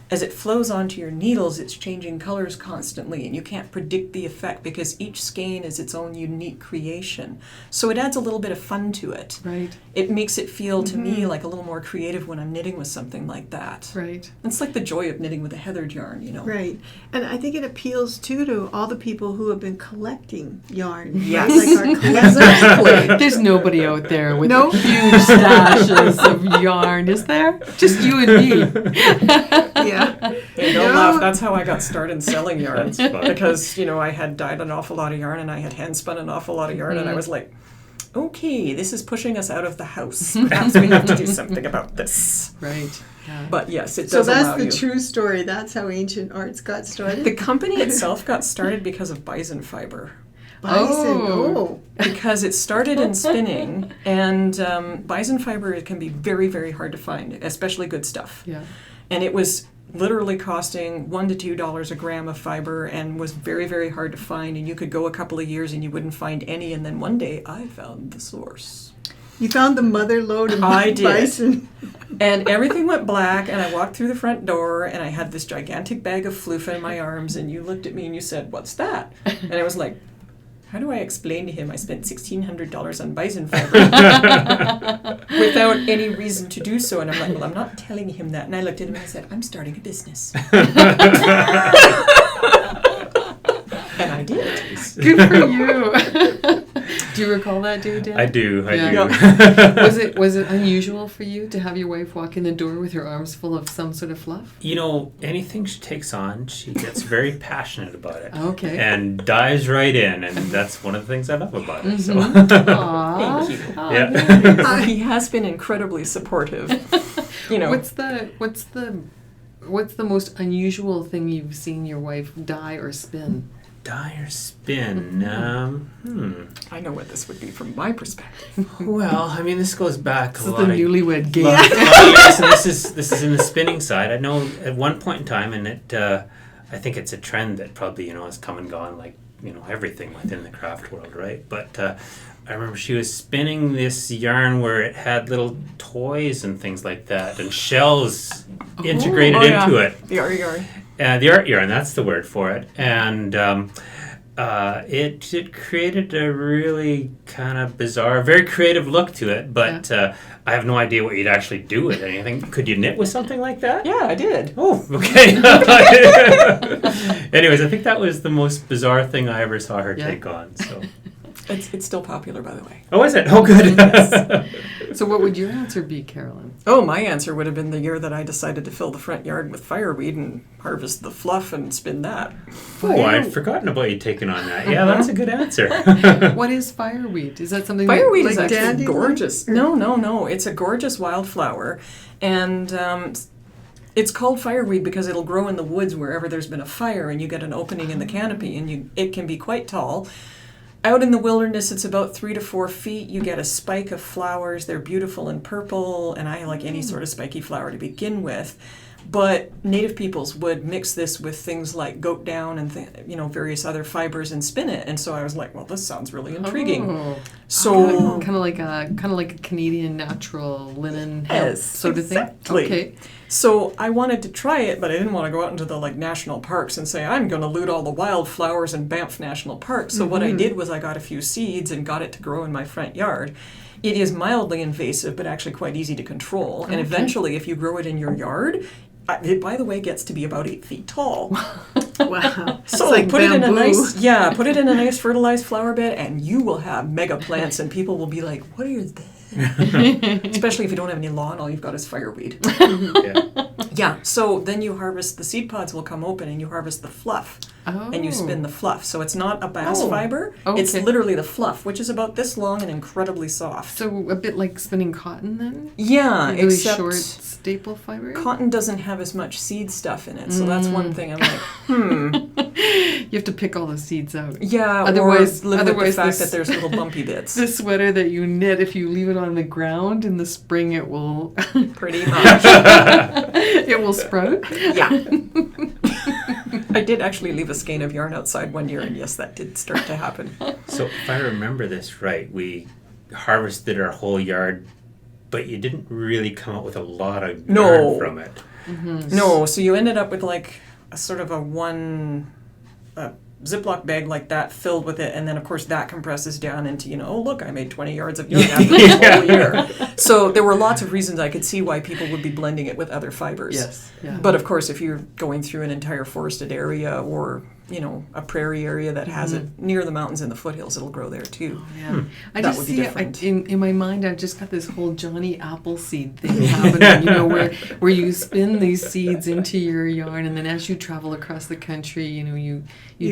as it flows onto your needles, it's changing colors constantly, and you can't predict the effect because each skein is its own unique creation. So it adds a little bit of fun to it. Right. It makes it feel to me like a little more creative when I'm knitting with something like that. Right. It's like the joy of knitting with a heathered yarn, you know. Right. And I think it appeals too to all the people who have been collecting yarn. Yes. Right? Like our collectors. Exactly. There's nobody out there with No? huge stashes of yarn, is there? Just you and me. Yeah. Hey, don't laugh. That's how I got started selling yarns. That's fun. Because, I had dyed an awful lot of yarn and I had hand spun an awful lot of yarn and I was like, okay, this is pushing us out of the house. Perhaps we have to do something about this. Right. Yeah. But yes, it So does allow that's the you. true story. That's how Ancient Arts got started. The company itself got started because of bison fiber. Bison. Oh. Oh. Because it started in spinning, and bison fiber can be very, very hard to find, especially good stuff. Yeah. And it was literally costing $1 to $2 a gram of fiber and was very, very hard to find. And you could go a couple of years and you wouldn't find any. And then one day I found the source. You found the mother lode of I did. bison. And everything went black, and I walked through the front door, and I had this gigantic bag of floof in my arms, and you looked at me and you said, "What's that?" And I was like, how do I explain to him I spent $1,600 on bison fiber without any reason to do so? And I'm like, well, I'm not telling him that. And I looked at him and I said, I'm starting a business. And I did. Good for you. Do you recall that day, Dan? I do. Was it unusual for you to have your wife walk in the door with her arms full of some sort of fluff? Anything she takes on, she gets very passionate about it. Okay. And dives right in, and that's one of the things I love about her. So. Aw. Thank you. Oh, Yeah. nice. He has been incredibly supportive. What's the most unusual thing you've seen your wife dye or spin? Dye or spin? I know what this would be from my perspective. Well, this goes back This a is lot the of newlywed game. lot of years, and this is in the spinning side. I know at one point in time, and I think it's a trend that probably has come and gone, like everything within the craft world, right? But I remember she was spinning this yarn where it had little toys and things like that, and shells integrated into it. The art yarn. The art yarn, that's the word for it. And it created a really kind of bizarre, very creative look to it, but I have no idea what you'd actually do with anything. Could you knit with something like that? Yeah, I did. Oh, okay. Anyways, I think that was the most bizarre thing I ever saw her take on. So. It's still popular, by the way. Oh, is it? Oh, good. So what would your answer be, Carolyn? Oh, my answer would have been the year that I decided to fill the front yard with fireweed and harvest the fluff and spin that. Oh, I'd forgotten about you taking on that. Yeah, that's a good answer. What is fireweed? Is that something Fireweed that, is like, actually dandelion? gorgeous. No. It's a gorgeous wildflower. And it's called fireweed because it'll grow in the woods wherever there's been a fire and you get an opening in the canopy, and it can be quite tall. Out in the wilderness, it's about 3 to 4 feet. You get a spike of flowers. They're beautiful and purple, and I like any sort of spiky flower to begin with. But native peoples would mix this with things like goat down and various other fibers and spin it. And so I was like, well, this sounds really intriguing. Oh. So kind of like a Canadian natural linen hemp sort of thing. Exactly. Okay. So I wanted to try it, but I didn't want to go out into the national parks and say, I'm going to loot all the wildflowers in Banff National Park. So what I did was I got a few seeds and got it to grow in my front yard. It is mildly invasive, but actually quite easy to control. And eventually, if you grow it in your yard, it, by the way, gets to be about 8 feet tall. Wow. So like put it in a bamboo. put it in a nice fertilized flower bed, and you will have mega plants, and people will be like, "What are they?" Especially if you don't have any lawn, all you've got is fireweed. Yeah. So then you harvest the seed pods will come open, and you harvest the fluff, and you spin the fluff. So it's not a bast fiber; it's literally the fluff, which is about this long and incredibly soft. So a bit like spinning cotton then? Yeah, Really except short staple fiber? cotton doesn't have as much seed stuff in it, so that's one thing I'm like, You have to pick all the seeds out. yeah. Otherwise- or live with the otherwise fact this- that there's little bumpy bits. The sweater that you knit, if you leave it on the ground in the spring, it will Pretty much. it will sprout. Yeah. I did actually leave a skein of yarn outside one year, and yes, that did start to happen. So if I remember this right, we harvested our whole yard, but you didn't really come up with a lot of yarn from it. No, so you ended up with like a sort of a one Ziploc bag like that filled with it, and then of course that compresses down into, oh look, I made 20 yards of yarn after this whole year. So there were lots of reasons I could see why people would be blending it with other fibers. Yes. Yeah. But of course, if you're going through an entire forested area or a prairie area that has it near the mountains and the foothills, it'll grow there too. Yeah. I That just would be see different. in my mind, I've just got this whole Johnny Appleseed thing happening, where you spin these seeds into your yarn, and then as you travel across the country, you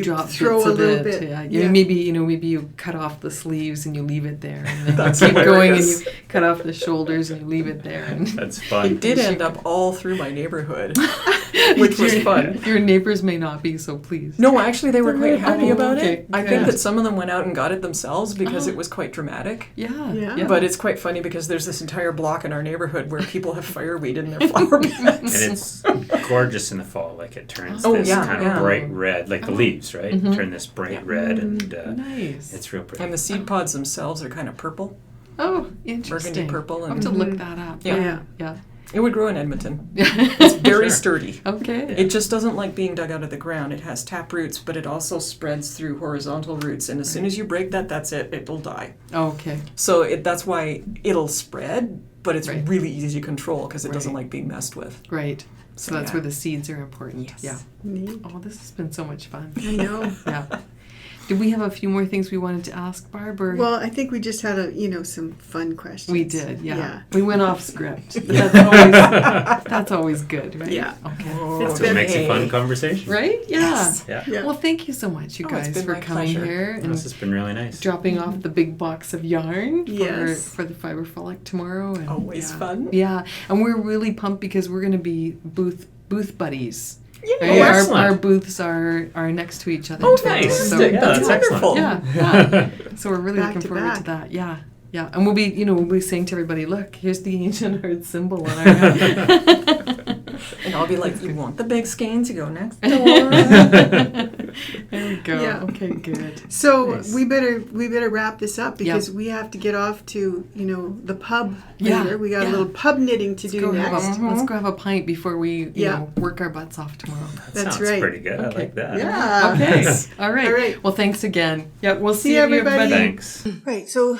drop throw bits a of little it. bit. Yeah. Maybe you cut off the sleeves and you leave it there, and then That's you keep going and hilarious. you cut off the shoulders and you leave it there. And That's fun. It did end up all through my neighborhood, which was fun. Your neighbors may not be so pleased. No, actually, they were quite happy about okay, it. I think good. that some of them went out and got it themselves because it was quite dramatic. Yeah. Yeah. But it's quite funny because there's this entire block in our neighborhood where people have fireweed in their flower beds. And it's gorgeous in the fall. Like it turns Oh, this yeah, kind yeah. of bright red, like the leaves, right? Turn this bright red, and Nice. it's real pretty. And the seed pods themselves are kind of purple, Oh, interesting. burgundy purple. I'll have And to look that up. Yeah. Yeah. it would grow in Edmonton. It's very sturdy. Okay. It just doesn't like being dug out of the ground. It has tap roots, but it also spreads through horizontal roots. And as soon as you break that, that's it. It'll die. Okay. So that's why it'll spread, but it's Right. really easy to control because it doesn't Right. like being messed with. Great. So that's yeah. where the seeds are important. Yes. Yeah. Neat. Oh, this has been so much fun. I know. Yeah. Did we have a few more things we wanted to ask Barb? Or Well, I think we just had some fun questions. we did, yeah. Yeah. We went off script. But that's always good, right? Yeah. Okay. It's So it been- makes a fun conversation. Right? Yeah. Yes. Yeah. Yeah. Well, thank you so much, you Oh, it's guys, been for my coming pleasure. here and This has been really nice. dropping off the big box of yarn Yes. for the Fiber Frolic tomorrow. And Always fun. Yeah, and we're really pumped because we're going to be booth buddies. Yeah. Right? Our excellent. booths are next to each other. Oh, tomorrow. nice. So, Yeah, That's that's excellent. wonderful. yeah. So we're really Back looking to forward to back. that. Yeah. Yeah. And we'll be saying to everybody, look, here's the ancient art symbol on our hat. And I'll be like, you want the big skein to go next door? There we go. Yeah. Okay, good. So Nice. we better wrap this up because we have to get off to the pub Yeah, later. We got yeah. a little pub knitting to do next. Let's go have a pint before we Yeah. work our butts off tomorrow. That That's sounds right. pretty good. I like that. Yeah. Okay. All right. All right. Well, thanks again. Yeah, we'll see, See everybody. Thanks. Right. So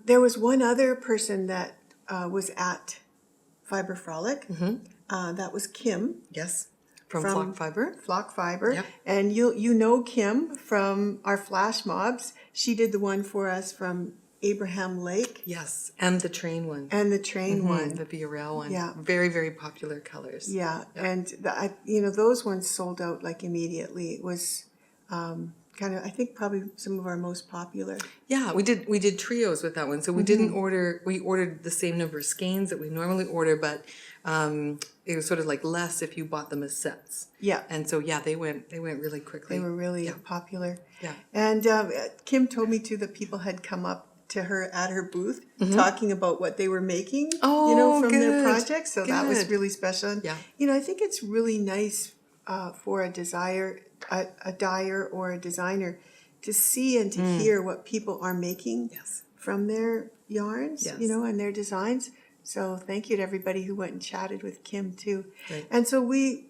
there was one other person that was at Fiber Frolic. That was Kim. Yes, from From- Flock Fiber. Flock Fiber. Yep. And you know Kim from our flash mobs. She did the one for us from Abraham Lake Yes, and the train one. and the train one. The Bfl one. Yeah. Very, very popular colors. Yeah, and those ones sold out like immediately. It was kind of, I think, probably some of our most popular. Yeah, we did trios with that one. So we didn't order. We ordered the same number of skeins that we normally order, but it was sort of like less if you bought them as sets. Yeah, And so they went really quickly. they were really popular. Yeah. And Kim told me too that people had come up to her at her booth talking about what they were making, Oh, from their good, projects. So that was good. really special. And, Yeah. I think it's really nice for a dyer or a designer to see and to hear what people are making Yes. from their yarns, Yes. and their designs. So thank you to everybody who went and chatted with Kim too. Right. And so we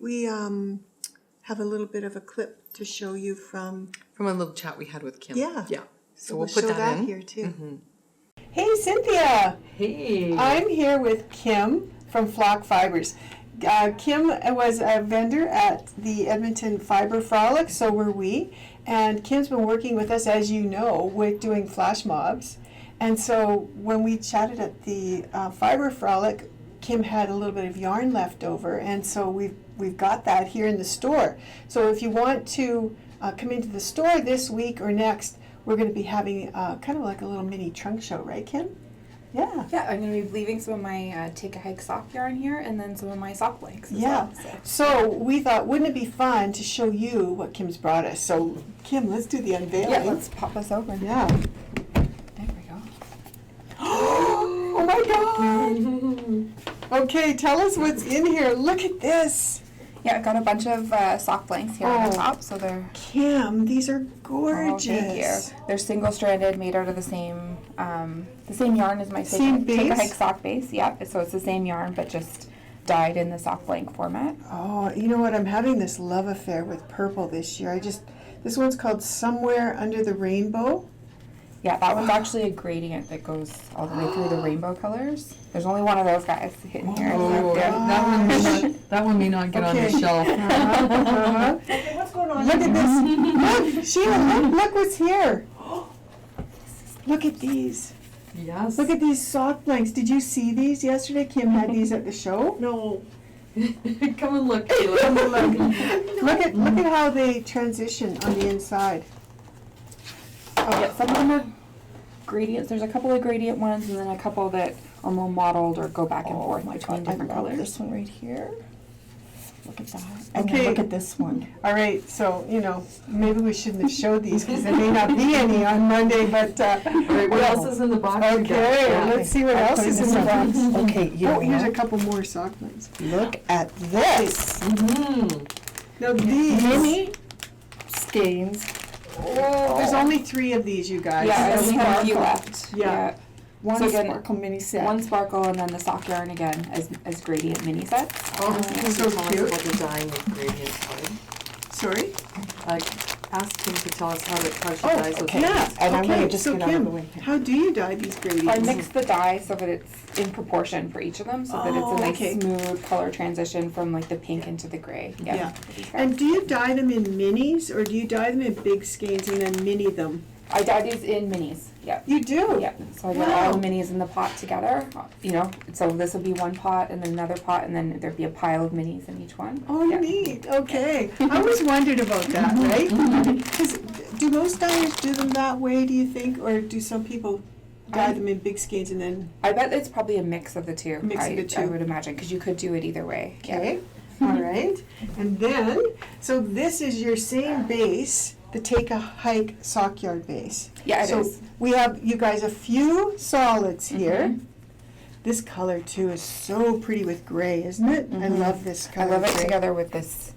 have a little bit of a clip to show you from. From a little chat we had with Kim. Yeah. Yeah. So we'll we'll put show that in. here too. Hey Cynthia, Hey. I'm here with Kim from Flock Fibers. Kim was a vendor at the Edmonton Fiber Frolic, so were we. And Kim's been working with us, as you know, with doing flash mobs. And so when we chatted at the Fiber Frolic, Kim had a little bit of yarn left over, and so we've got that here in the store. So if you want to come into the store this week or next, we're going to be having kind of like a little mini trunk show, right, Kim? Yeah. Yeah, I'm going to be leaving some of my Take a Hike sock yarn here and then some of my sock blanks as Yeah. well. So. So we thought, wouldn't it be fun to show you what Kim's brought us? So Kim, let's do the unveiling. Yeah, let's pop this open. Yeah. There we go. Oh my God. Okay, tell us what's in here. Look at this. Yeah, I've got a bunch of sock blanks here on the Oh. top, so they're Kim, these are oh, thank you. gorgeous. They're single-stranded, made out of the same yarn as my Same Take a base? Hike sock base. Yep. So it's the same yarn, but just dyed in the soft blank format. Oh, you know what? I'm having this love affair with purple this year. This one's called Somewhere Under the Rainbow. Yeah, that one's actually a gradient that goes all the way through the rainbow colors. There's only one of those guys hidden here. Oh, that one may not get on the Okay. shelf. Okay, what's going on? Look at this. Look, Sheila, look what's here. Look at these. Yes. Look at these sock blanks. Did you see these yesterday? Kim had these at the show. No. Come and look, Kayla. Look at how they transition on the inside. Yeah, some of them are gradients. There's a couple of gradient ones, and then a couple that are more mottled or go back and forth between different colors. This one right here. Look at that. And Okay. then look at this one. All right, so, maybe we shouldn't have showed these because there may not be any on Monday, but, What else is in the box? you got? okay, Yeah. let's see what else is in the box. Okay, you Oh, here's a know, couple more sock blanks. look at this. Now these, Mini skeins. there's only 3 of these, you guys. Yeah, I That's only have a few sparkle. left. Yeah. One So again, sparkle mini set. One sparkle and then the sock yarn again as gradient mini sets. Oh, so Tell us cute. about the dyeing with gradient color. Sorry? Ask Kim to tell us how she Oh, dyes with okay. gradients. And I'm gonna Okay, just so get out of the way Kim, here. how do you dye these I gradients? mix the dye so that it's in proportion for each of them, so that it's Oh, a nice okay. smooth color transition from like the pink into the gray. Yeah. for these guys. And do you dye them in minis or do you dye them in big skeins and then mini them? I dye these in minis. Yeah. You do? Yeah, so I get all the minis in the pot together, so this will be one pot and then another pot and then there'd be a pile of minis in each one. Oh, Yeah. neat. Okay. I always wondered about that, right? 'Cause do most dyers do them that way, do you think? Or do some people dye them in big skeins and then, I bet it's probably a mix of the two. Mix of the I two. would imagine, because you could do it either way. Yeah. okay? All right. And then, so this is your same base, the Take a Hike sock yarn base. Yeah, it So is. we have, you guys, a few solids here. This color too is so pretty with gray, isn't it? I love this I color. love it gray. together with this,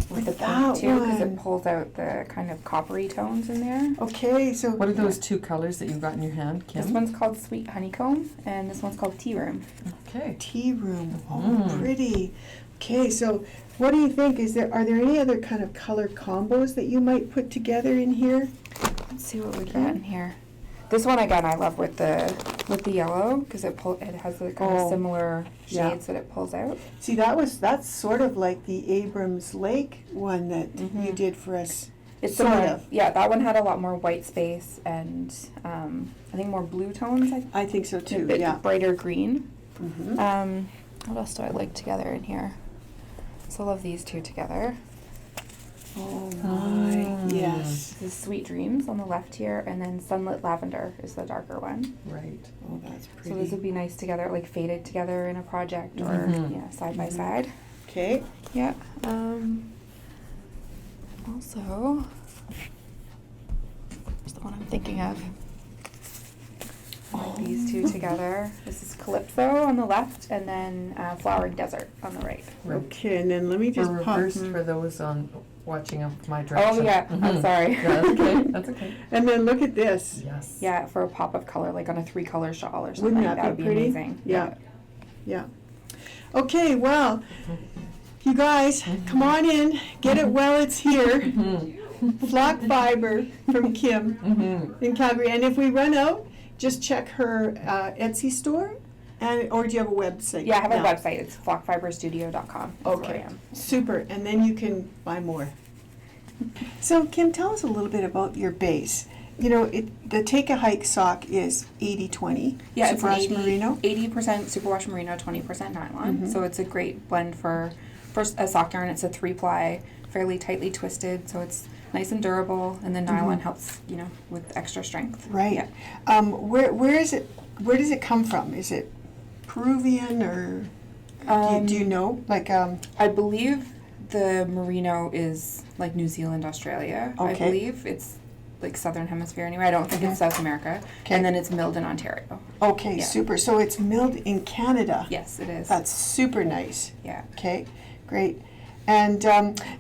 with the that pink too, because one. it pulls out the kind of coppery tones in there. Okay, so What are those 2 colors that you've got in your hand, Kim? This one's called Sweet Honeycomb, and this one's called Tea Room. Okay. tea room. Oh, pretty. Okay, so what do you think? Are there any other kind of color combos that you might put together in here? Let's see what we got in here. This one again, I love with the yellow because it has the kind of similar yeah. shades that it pulls out. See, that's sort of like the Abrams Lake one that you did for us. It's Sort similar. of. Yeah, that one had a lot more white space and I think more blue tones. I think so A too. bit Yeah. brighter green. Mhm. What else do I like together in here? So I love these two together. Oh my, yes. This is Sweet Dreams on the left here, and then Sunlit Lavender is the darker one. Right. Oh, that's So those pretty. would be nice together, like faded together in a project or side by side. Okay. Yeah. Also, where's the one I'm thinking of? These two together. This is Calypso on the left, and then Flowering Desert on the right. Okay, and then let me We're just pop. reversed for those on watching up my direction. Oh yeah, I'm sorry. Yeah, that's okay. That's okay. And then look at this. Yes. Yeah, for a pop of color, like on a 3-color shawl or something. Wouldn't that would be be pretty? amazing. Yeah. Yeah. Okay, well, you guys, come on in. Get it while it's here. Flock fiber from Kim in Calgary. And if we run out, just check her Etsy store. Or do you have a website? Yeah, I have a now? website. It's flockfiberstudio.com. That's where I Okay, am. super. And then you can buy more. So, Kim, tell us a little bit about your base. You know, the Take a Hike sock is 80-20. Yeah, it's an Superwash merino. 80% superwash merino, 20% nylon. So it's a great blend for a sock yarn. It's a 3-ply, fairly tightly twisted, so it's nice and durable. And then nylon helps, with extra strength. Right. Yeah. Where is it? Where does it come from? Is it Peruvian or do you know? Like I believe the merino is like New Zealand, Australia. I Okay. believe it's like Southern Hemisphere anyway. I don't think it's South America. Okay. And then it's milled in Ontario. okay, Yeah. super. So it's milled in Canada. Yes, it is. That's super nice. Yeah. Okay, great. And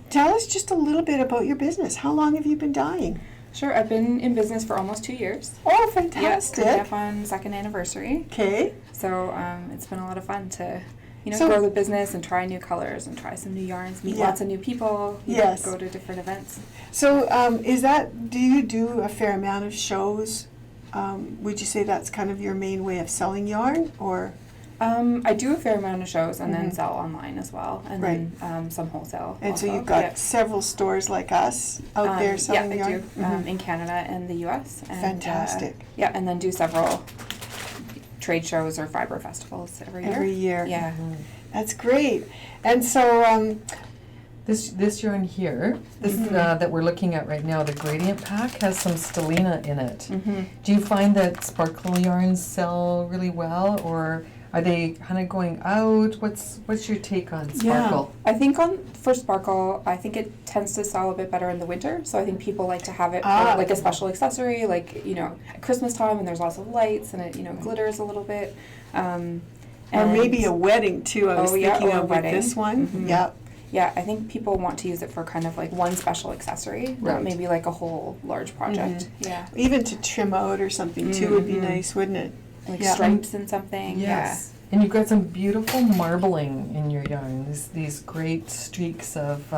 tell us just a little bit about your business. How long have you been dyeing? Sure. I've been in business for almost 2 years. Oh, Coming fantastic. up on 2nd anniversary. Okay. So it's been a lot of fun to, So- grow the business and try new colors and try some new yarns, meet Yeah. lots of new people, Yes. go to different events. So do you do a fair amount of shows? Would you say that's kind of your main way of selling yarn, or? I do a fair amount of shows and then sell online as well, and Right. then some wholesale. And so also. you've got Yeah. several stores like us out there selling yeah, I yarn? do, in Canada and the U.S. And, Fantastic. yeah, and then do several trade shows or fiber festivals every year. Every year. Yeah. That's great. And so, This yarn here, this that we're looking at right now, the gradient pack has some stellina in it. Do you find that sparkle yarns sell really well, or are they kind of going out? What's your take on sparkle? I think for sparkle, I think it tends to sell a bit better in the winter. So I think people like to have it for like a special accessory, like at Christmas time, and there's lots of lights and it glitters a little bit. or maybe a wedding too, I was thinking or a of with wedding. this one. Yeah. Yeah, I think people want to use it for kind of like one special accessory, not Right. maybe like a whole large project. Yeah, Even to trim out or something too would be nice, wouldn't it? like Yeah. stripes and something. Yes. And you've got some beautiful marbling in your yarn. These great streaks of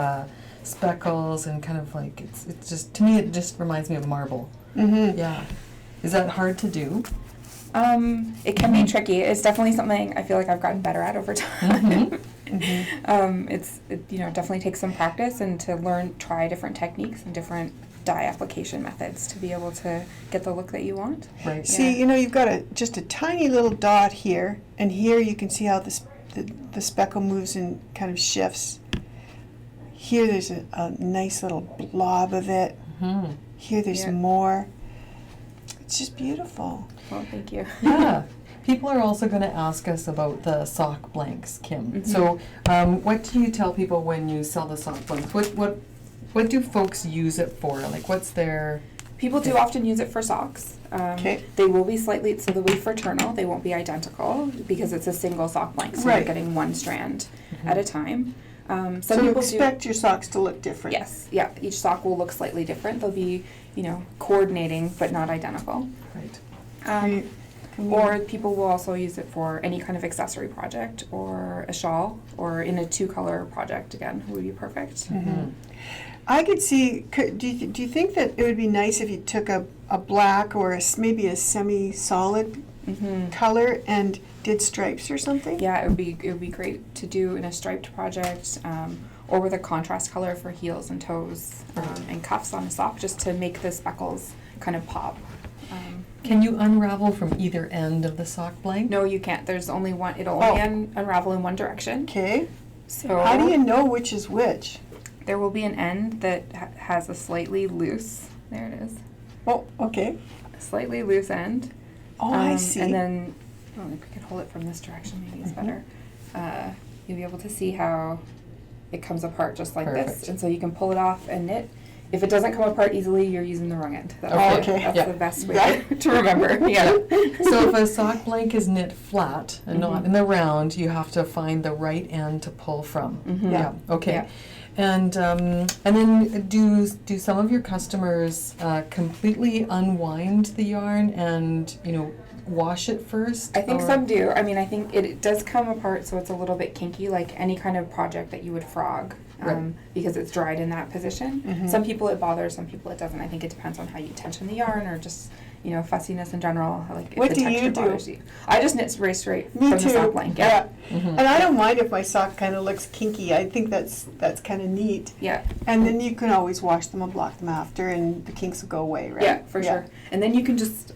speckles and kind of like it's just, to me it just reminds me of marble. Yeah. Is that hard to do? It can be tricky. It's definitely something I feel like I've gotten better at over time. It definitely takes some practice and to try different techniques and different dye application methods to be able to get the look that you want. Right. See, you've got just a tiny little dot here, and here you can see how the speckle moves and kind of shifts. Here there's a nice little blob of it. Here there's more. It's just beautiful. Well, thank you. Yeah. People are also going to ask us about the sock blanks, Kim. So what do you tell people when you sell the sock blanks? What do folks use it for? Like, what's their... People do often use it for socks. Okay. They will be slightly, so they'll be fraternal. They won't be identical because it's a single sock blank, so Right. you're getting one strand at a time. Some So people expect your socks to look different. Yes, yeah. Each sock will look slightly different. They'll be, coordinating but not identical. Right. Or people will also use it for any kind of accessory project or a shawl or in a 2-color project, again, would be perfect. I could see, do you think that it would be nice if you took a black or maybe a semi-solid color and did stripes or something? Yeah, it would be great to do in a striped project or with a contrast color for heels and toes and cuffs on a sock just to make the speckles kind of pop. Can you unravel from either end of the sock blank? No, you can't. There's only one. It'll only unravel in one direction. Okay. So How do you know which is which? there will be an end that has a slightly loose. There it is. Oh, okay. A slightly loose end. Oh, I see. And then, if we can hold it from this direction, maybe it's better. You'll be able to see how it comes apart just like this. Perfect. And so you can pull it off and knit. If it doesn't come apart easily, you're using the wrong end. That's Okay. That's Yeah. the best way Right. to remember. Yeah. So if a sock blank is knit flat and not in the round, you have to find the right end to pull from. Yeah. Okay. Yeah. And then do some of your customers completely unwind the yarn and wash it first? I think or- some do. I mean, I think it does come apart, so it's a little bit kinky, like any kind of project that you would frog, Right. because it's dried in that position. Some people it bothers, some people it doesn't. I think it depends on how you tension the yarn or just fussiness in general. Like if What the do you texture do? bothers you. I just knit straight Me from too. the sock blank. Yeah. Yeah. And I don't mind if my sock kind of looks kinky. I think that's kind of neat. Yeah. And then you can always wash them and block them after, and the kinks will go away, right? Yeah, for sure. And then you can just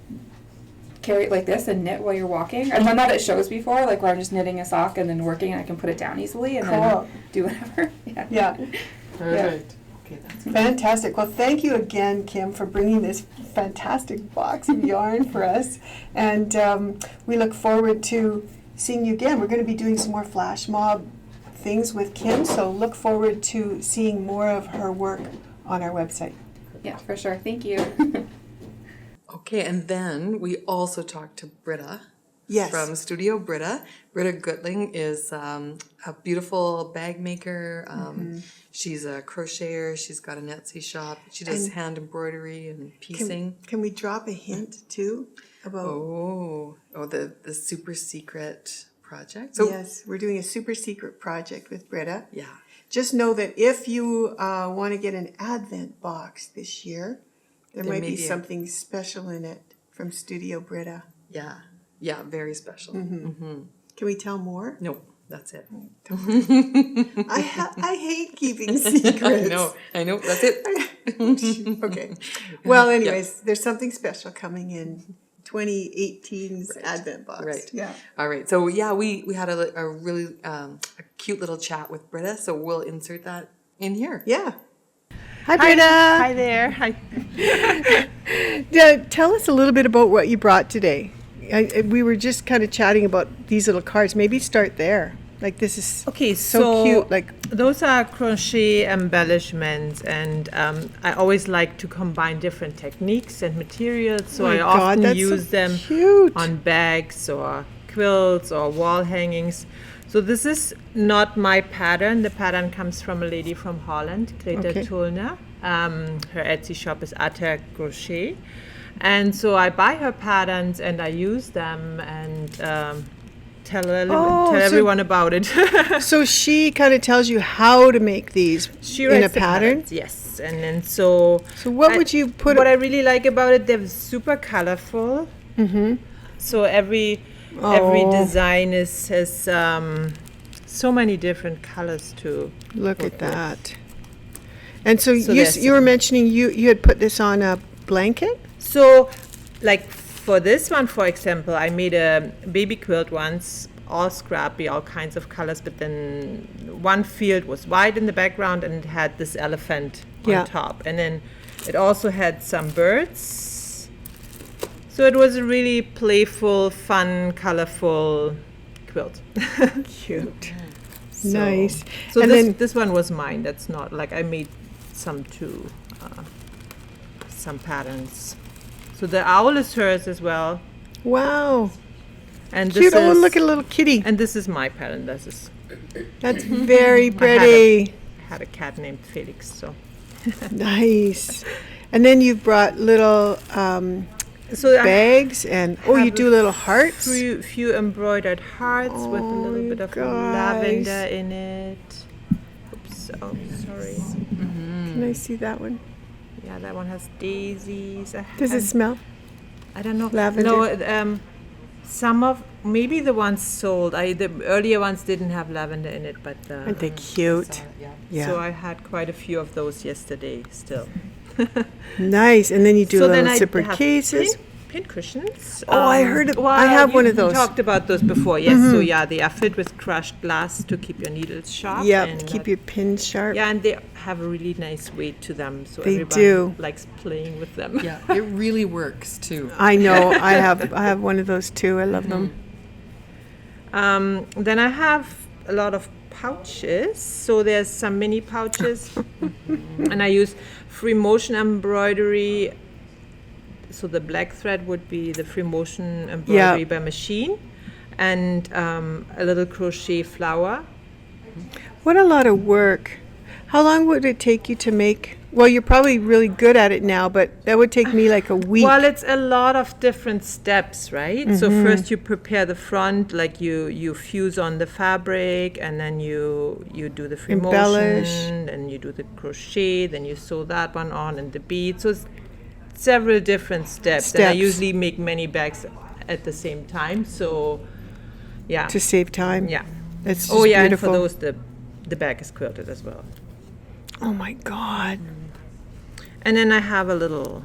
carry it like this and knit while you're walking. I've done that at shows before, like where I'm just knitting a sock and then working, and I can put it down easily and Cool. then do whatever. Yeah. Yeah. Perfect. Okay, that's Fantastic. Well, thank you again, Kim, for bringing this fantastic box of yarn for us. And we look forward to seeing you again. We're going to be doing some more flash mob things with Kim, so look forward to seeing more of her work on our website. Yeah, for sure. Thank you. Okay, and then we also talked to Britta Yes. from Studio Britta. Britta Gutling is a beautiful bag maker. She's a crocheter. She's got an Etsy shop. She does And hand embroidery and piecing. Can we drop a hint, too, about... Oh, the super secret project. So Yes, we're doing a super secret project with Britta. yeah, Just know that if you want to get an Advent box this year, there might may be be a- something special in it from Studio Britta. yeah, very special. Can we tell more? No, that's it. I hate keeping secrets. I know, that's it. Okay. Well, anyways, there's something special coming in 2018's Advent box. Right. Yeah. All right. So yeah, we had a really a cute little chat with Britta. So we'll insert that in here. Yeah. Hi, Britta. Hi there. Hi. Tell us a little bit about what you brought today. We were just kind of chatting about these little cards. Maybe start there. Like this is Okay, so cute. Like those are crochet embellishments, and I always like to combine different techniques and materials. So I often that's use so them cute. on bags or quilts or wall hangings. So this is not my pattern. The pattern comes from a lady from Holland, Greta Okay. Tullner. Her Etsy shop is Atta Crochet. And so I buy her patterns and I use them and tell so- everyone about it. so she kind of tells you how to make these She in a writes the pattern. patterns, yes. And then so What would you put? what I really like about it, they're super colorful. So every design has so many different colors too. Look at that. And so, So you there's you were mentioning you had put this on a blanket. So, like for this one, for example, I made a baby quilt once, all scrappy, all kinds of colors, but then one field was white in the background and it had this elephant Yeah. on top. And then it also had some birds. So it was a really playful, fun, colorful quilt. Cute. So- Nice. So And this, then- this one was mine. That's not like I made some too, some patterns. So the owl is hers as well. Wow. And this Cute. Oh, is, look at a little kitty. and this is my pattern. This is That's very pretty. had a cat named Felix. So Nice. And then you've brought little so I bags and you have do little hearts. few embroidered hearts with a little you bit of guys. lavender in it. Oops, oh sorry. Can I see that one? Yeah, that one has daisies. Does it smell? I don't know. Lavender? No, some of maybe the ones sold. The earlier ones didn't have lavender in it, but Aren't they cute? Yeah. so I had quite a few of those yesterday still. Nice. And then you do So then little I zippered have cases. Pin cushions. Oh, I heard of- I have one of those. We talked about those before. Yes. So yeah, they are filled with crushed glass to keep your needles sharp. Yeah, and keep that- your pins sharp. Yeah, and they have a really nice weight to them, so They everyone do. likes playing with them. Yeah, it really works too. I know. I have one of those too. I love them. Then I have a lot of pouches. So there's some mini pouches, and I use free motion embroidery. So the black thread would be the free motion embroidery by machine, and a little crochet flower. What a lot of work. How long would it take you to make? Well, you're probably really good at it now, but that would take me like a week. Well, it's a lot of different steps, right? So first you prepare the front, like you fuse on the fabric, and then you do the free Embellish. motion, and you do the crochet, then you sew that one on and the bead. So it's several different steps. And I Steps. usually make many bags at the same time. So yeah, to save time. yeah. It's just Oh yeah, beautiful. and for those the bag is quilted as well. Oh my God. And then I have a little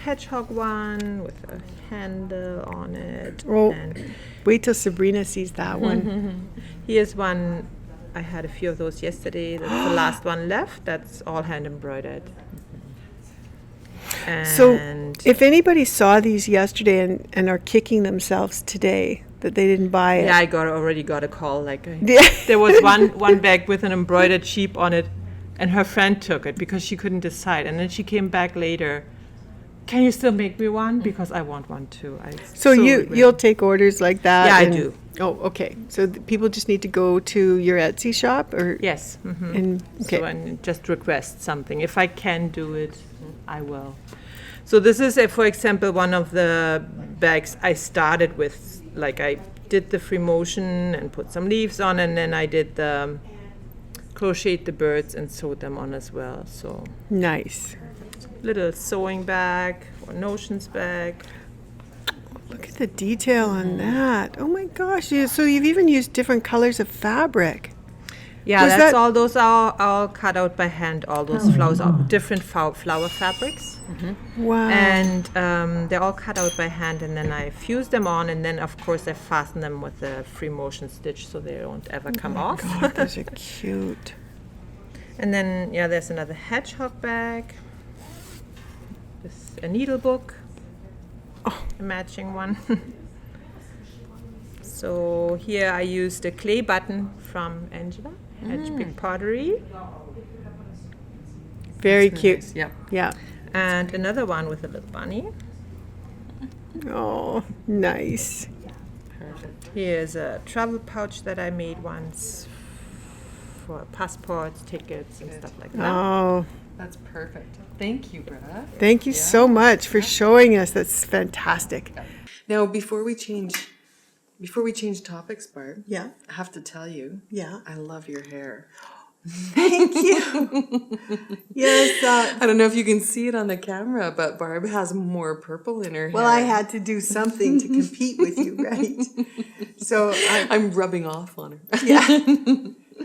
hedgehog one with a handle on it. Oh. And Wait till Sabrina sees that one. here's one. I had a few of those yesterday. That's the last one left. That's all hand embroidered. So And if anybody saw these yesterday and are kicking themselves today that they didn't buy it. yeah, I already got a call. Like Yeah. there was one bag with an embroidered sheep on it, and her friend took it because she couldn't decide. And then she came back later. Can you still make me one? Because I want one too. So regret you'll it. take orders like that? Yeah, I and- do. Oh, okay. So people just need to go to your Etsy shop or? Yes. And, okay. So and just request something. If I can do it, I will. So this is, for example, one of the bags I started with. Like I did the free motion and put some leaves on, and then I did the crocheted the birds and sewed them on as well. So Nice. little sewing bag or notions bag. Look at the detail on that. Oh my gosh. So you've even used different colors of fabric. Yeah, Was that's that- all. Those are all cut out by hand. All those flowers are different flower fabrics, Wow. and they're all cut out by hand. And then I fuse them on, and then of course I fasten them with a free motion stitch so they don't ever come off. God, those are cute. And then there's another hedgehog bag. This a needle book. A matching one. So here I used a clay button from Angela, Hedge Big Pottery, Very cute. Yeah. Yeah. and another one with a little bunny. Oh, nice. Here's a travel pouch that I made once for passports, tickets, and stuff like that. Oh, That's perfect. Thank you, Britta. thank you so much for showing us. That's fantastic. Now, before we change topics, Barb, Yeah. I have to tell you, Yeah. I love your hair. Thank you. Yes. I don't know if you can see it on the camera, but Barb has more purple in her Well, I hair. had to do something to compete with you, right? So I'm rubbing off on her. yeah.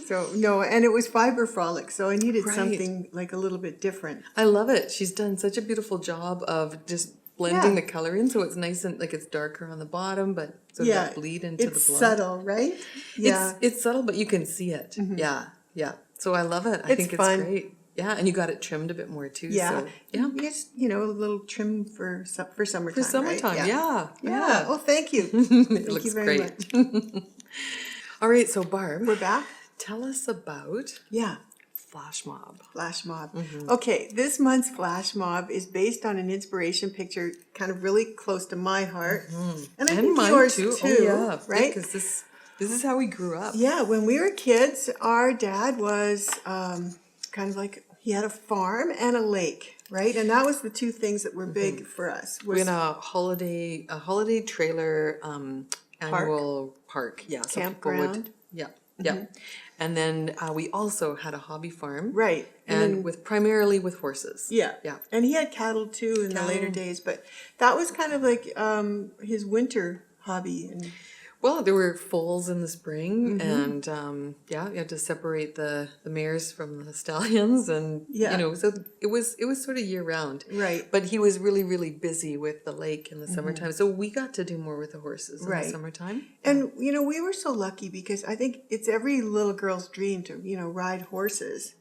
So no, and it was fiber Frolic, so I needed Right. something like a little bit different. I love it. She's done such a beautiful job of just blending Yeah. the color in, so it's nice and like it's darker on the bottom, but so Yeah, that bleed into it's the blood. subtle, right? Yeah. It's subtle, but you can see it. Yeah, yeah. So I love it. I It's think fun. it's great. Yeah, and you got it trimmed a bit more too. Yeah. So, yeah. Just, a little trim for summertime. For summertime, right? yeah. Yeah. Oh, thank you. It Thank looks you very great. much. All right, so Barb, We're back? tell us about Yeah. Flash Mob. Flash mob. Mm-hmm. Okay, this month's flash mob is based on an inspiration picture kind of really close to my heart. And I think mine yours too. too, Oh, yeah. right? Because this is how we grew up. Yeah, when we were kids, our dad was kind of like, he had a farm and a lake, right? And that was the two things that were big for us. We Was had a holiday trailer annual park. Yeah, so people would. Campground. Yeah, yeah. And then we also had a hobby farm. right. And then- primarily with horses. yeah. Yeah. And he had cattle too in the later days, but that was kind of like his winter hobby. And Well, there were foals in the spring, Mm-hmm. and you had to separate the mares from the stallions, and Yeah. so it was sort of year round. Right. But he was really, really busy with the lake in the summertime, so we got to do more with the horses in Right. the summertime. And we were so lucky because I think it's every little girl's dream to ride horses,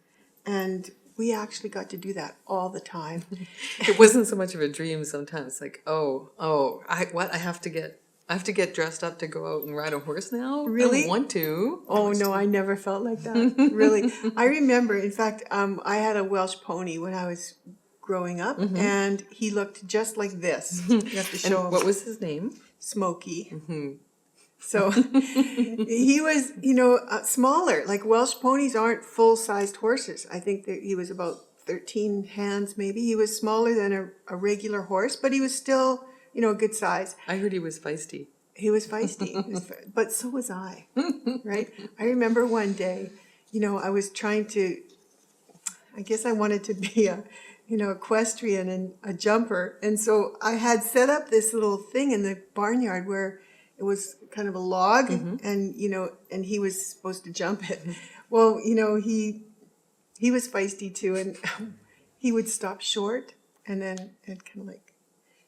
and we actually got to do that all the time. It wasn't so much of a dream sometimes, like I have to get dressed up to go out and ride a horse now. Really? I don't want to. Oh no, I never felt like that. Really, I remember. In fact, I had a Welsh pony when I was growing up, and he looked just like this. You have to show And him. what was his name? Smokey. So he was, smaller. Like Welsh ponies aren't full-sized horses. I think that he was about 13 hands, maybe. He was smaller than a regular horse, but he was still, a good size. I heard he was feisty. He was feisty, but so was I, right? I remember one day, I was trying to, I guess I wanted to be a, equestrian and a jumper. And so I had set up this little thing in the barnyard where it was kind of a log and, and he was supposed to jump it. Well, he was feisty too, and he would stop short and then it kind of like,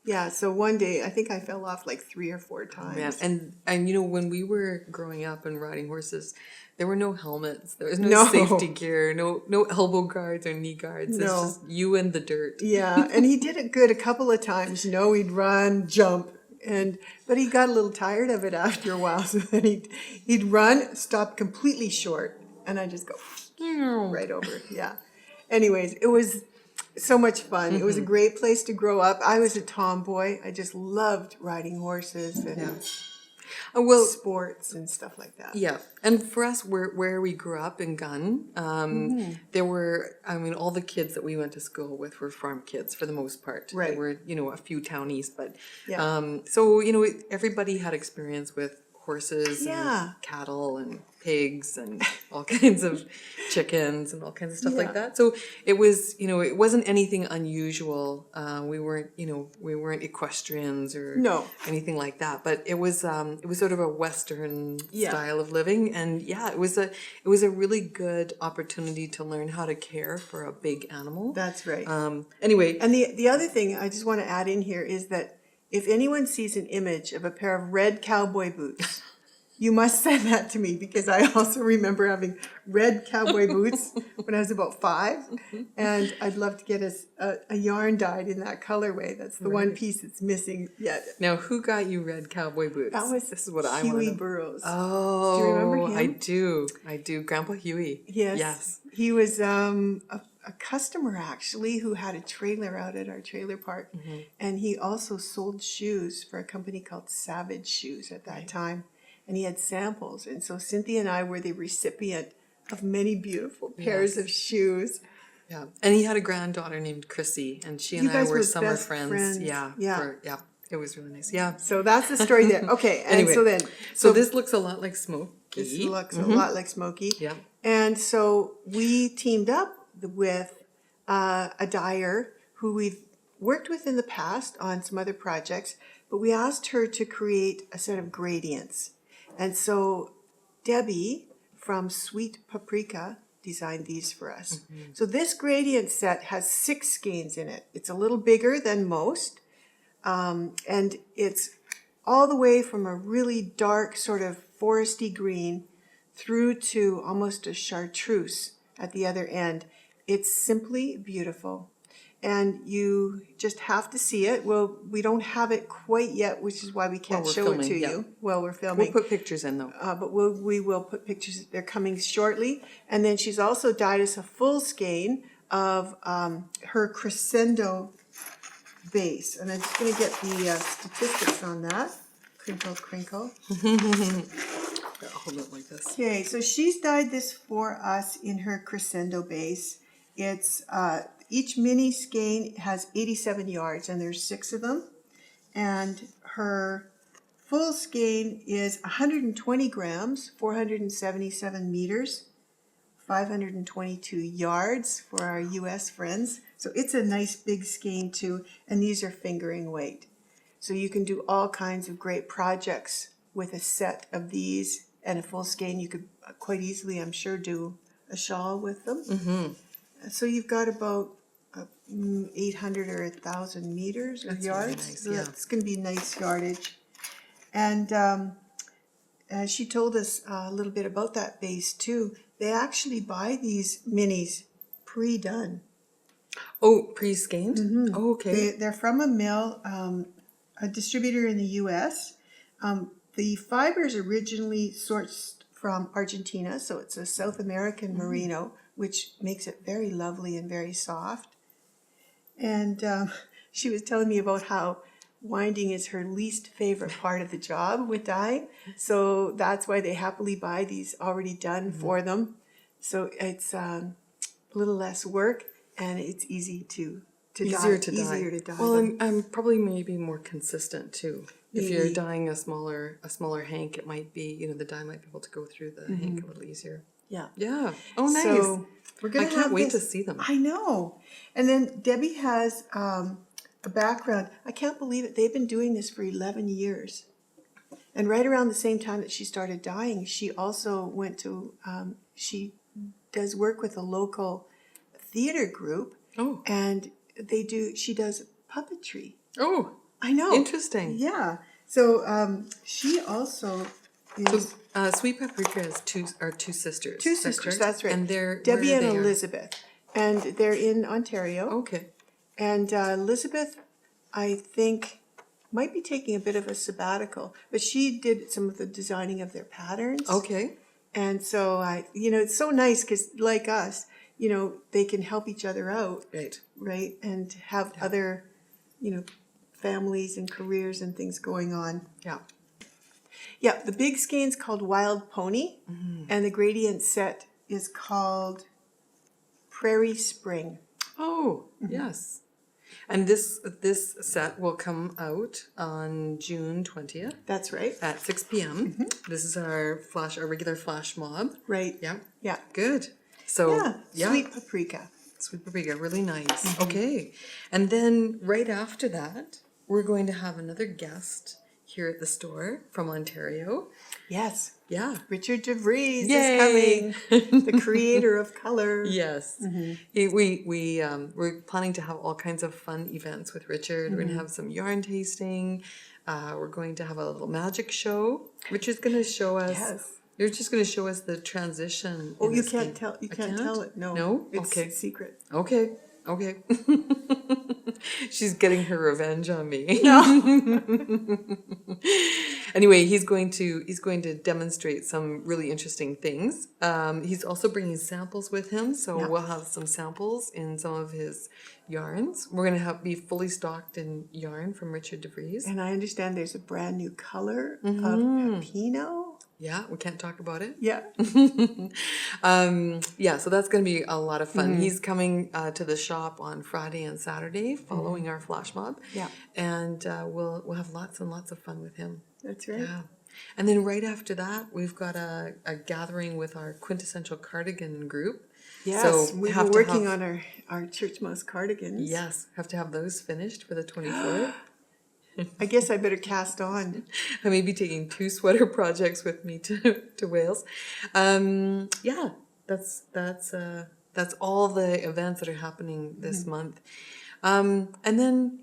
yeah, so one day I think I fell off like 3 or 4 times. Man, and when we were growing up and riding horses, there were no helmets. There was no safety gear, no elbow guards or knee guards. It's just you and the dirt. Yeah, and he did it good a couple of times. He'd run, jump, but he got a little tired of it after a while. So then he'd run, stop completely short, and I just go right over. Yeah. Anyways, it was so much fun. It was a great place to grow up. I was a tomboy. I just loved riding horses and sports and stuff like that. Yeah, and for us, where we grew up in Gun, there were, all the kids that we went to school with were farm kids for the most part. Right. There were, a few townies, but Yeah. so everybody had experience with horses Yeah. and cattle and pigs and all kinds of chickens and all kinds of stuff Yeah. like that. So it was, it wasn't anything unusual. We weren't equestrians or No. anything like that. But it was sort of a Western Yeah. style of living, and yeah, it was a really good opportunity to learn how to care for a big animal. That's right. Anyway, And the other thing I just want to add in here is that if anyone sees an image of a pair of red cowboy boots, you must send that to me, because I also remember having red cowboy boots when I was about 5, and I'd love to get a yarn dyed in that colorway. That's the one piece that's missing yet. now who got you red cowboy boots? This is what I want to Huey know. Burroughs. Oh, Do you remember him? I do. Grandpa Huey. Yes. He was a customer, actually, who had a trailer out at our trailer park. And he also sold shoes for a company called Savage Shoes at that time. And he had samples. And so Cynthia and I were the recipient of many beautiful pairs of shoes. Yeah, and he had a granddaughter named Chrissy, and she and You I guys were were summer best friends. friends. Yeah, Yeah. it was really nice. Yeah. So that's the story there. Okay, and Anyway, so this looks a lot like Smokey. this looks a lot like Smokey. Yeah. And so we teamed up with a dyer who we've worked with in the past on some other projects, but we asked her to create a set of gradients. And so Debbie from Sweet Paprika designed these for us. So this gradient set has 6 skeins in it. It's a little bigger than most, and it's all the way from a really dark sort of foresty green through to almost a chartreuse at the other end. It's simply beautiful. And you just have to see it. Well, we don't have it quite yet, which is why we can't we're show filming, it to yeah. you. Well, we're filming. We'll put pictures in though. But we will put pictures. They're coming shortly. And then she's also dyed us a full skein of her crescendo base. And I'm just going to get the statistics on that. Crinkle, crinkle. I'll hold it like this. Okay, so she's dyed this for us in her crescendo base. It's each mini skein has 87 yards, and there's 6 of them. And her full skein is 120 grams, 477 meters, 522 yards for our U.S. friends. So it's a nice big skein too, and these are fingering weight. So you can do all kinds of great projects with a set of these and a full skein. You could quite easily, I'm sure, do a shawl with them. So you've got about 800 or 1,000 meters or That's yards. really nice, So yeah. that's going to be nice yardage. And she told us a little bit about that base too. They actually buy these minis pre-done. Oh, pre-skeined? Oh, okay. They're from a mill, a distributor in the U.S. The fibers originally sourced from Argentina, so it's a South American merino, which makes it very lovely and very soft. And she was telling me about how winding is her least favorite part of the job with dyeing. So that's why they happily buy these already done for them. So it's a little less work, and it's easier to dye. Well, them. and probably maybe more consistent too. If you're Maybe. dyeing a smaller hank, it might be, the dye might be able to go through the hank a little easier. Yeah. Yeah. Oh, nice. So we're gonna I can't have wait to this- see them. I know. And then Debbie has a background. I can't believe it. They've been doing this for 11 years. And right around the same time that she started dyeing, she also went to, she does work with a local theater group. Oh. And she does puppetry. Oh, I know. interesting. Yeah. So she also is So Sweet Paprika has two sisters. two is that sisters. correct? That's right. And they're Debbie where and they are? Elizabeth, and they're in Ontario. Okay. And Elizabeth, I think, might be taking a bit of a sabbatical, but she did some of the designing of their patterns. Okay. And so it's so nice because, like us, they can help each other out, Right. right, and have other, families and careers and things going on. Yeah. Yeah, the big skein's called Wild Pony, and the gradient set is called Prairie Spring. Oh, yes. And this set will come out on June 20th That's right. at 6 p.m. This is our regular flash mob. Right. Yeah. Yeah. Good. So Yeah. Sweet paprika. Sweet paprika, really nice. Okay. And then right after that, we're going to have another guest here at the store from Ontario. Yes. Yeah. Richard DeVries Yay! is coming. The creator of color. Yes. We're planning to have all kinds of fun events with Richard. We're going to have some yarn tasting. We're going to have a little magic show. Richard's going to show us. Yes. You're just going to show us the transition. Oh, in you this can't thing. tell. You I can't tell it. No. No? It's Okay. secret. Okay. Okay. She's getting her revenge on me. No. Anyway, he's going to demonstrate some really interesting things. He's also bringing samples with him, so Yeah. we'll have some samples in some of his yarns. We're going to be fully stocked in yarn from Richard DeVries. And I understand there's a brand new color of Pepino. Yeah, we can't talk about it. Yeah. Yeah, so that's going to be a lot of fun. He's coming to the shop on Friday and Saturday following our flash mob. Yeah. And we'll have lots and lots of fun with him. That's right. Yeah. And then right after that, we've got a gathering with our quintessential cardigan group. Yes, So we have were to working have- on our church mouse cardigans. Yes, have to have those finished for the 24th. I guess I better cast on. I may be taking 2 sweater projects with me to Wales. Yeah, that's all the events that are happening this month. And then,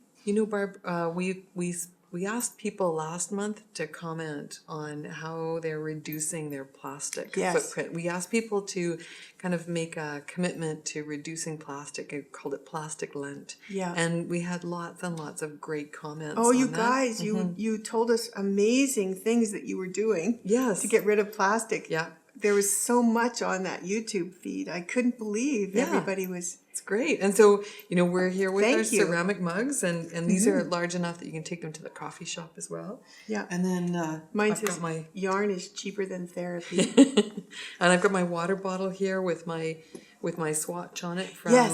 Barb, we asked people last month to comment on how they're reducing their plastic Yes. footprint. We asked people to kind of make a commitment to reducing plastic. I called it Plastic Lent. Yeah. And we had lots and lots of great comments. Oh, you on that. guys, you told us amazing things that you were doing Yes. to get rid of plastic. Yeah. There was so much on that YouTube feed. I couldn't believe Yeah. everybody was. It's great. And so, we're here with Thank our you. ceramic mugs, and these are large enough that you can take them to the coffee shop as well. Yeah. And then Mine I've says got my yarn is cheaper than therapy. and I've got my water bottle here with my swatch on it from Yes.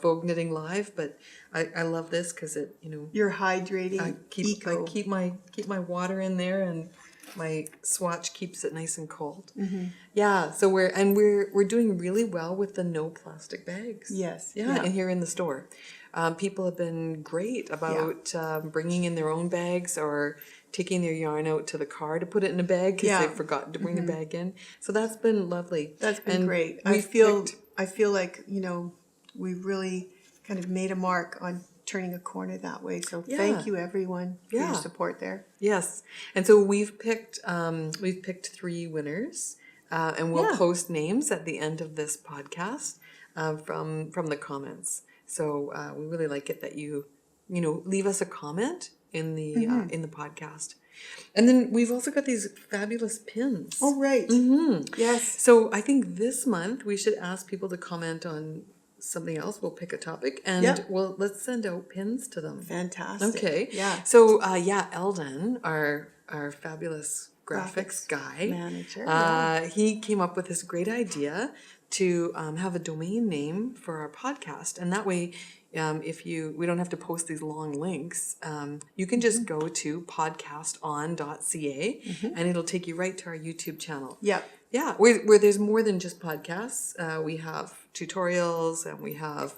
Vogue Knitting Live. But I love this because it You're hydrating. I eco. keep my water in there, and my swatch keeps it nice and cold. Yeah, so we're doing really well with the no plastic bags. Yes. Yeah, and here in the store, people have been great about bringing in their own bags or taking their yarn out to the car to put it in a bag because Yeah. they've forgotten to bring a bag in. So that's been lovely. That's been And great. we've I feel like, we really kind of made a mark on turning a corner that way. So Yeah. thank you everyone for Yeah. your support there. Yes, and so we've picked 3 winners, and we'll Yeah. post names at the end of this podcast from the comments. So we really like it that you leave us a comment in the podcast, and then we've also got these fabulous pins. Oh, right. Yes. So I think this month we should ask people to comment on something else. We'll pick a topic and Yeah. let's send out pins to them. Fantastic. Okay. Yeah. So Eldon, our fabulous graphics guy, manager, he came up with this great idea to have a domain name for our podcast, and that way, we don't have to post these long links. You can just go to podcaston.ca, and it'll take you right to our YouTube channel. Yeah. Yeah, where there's more than just podcasts. We have tutorials, and we have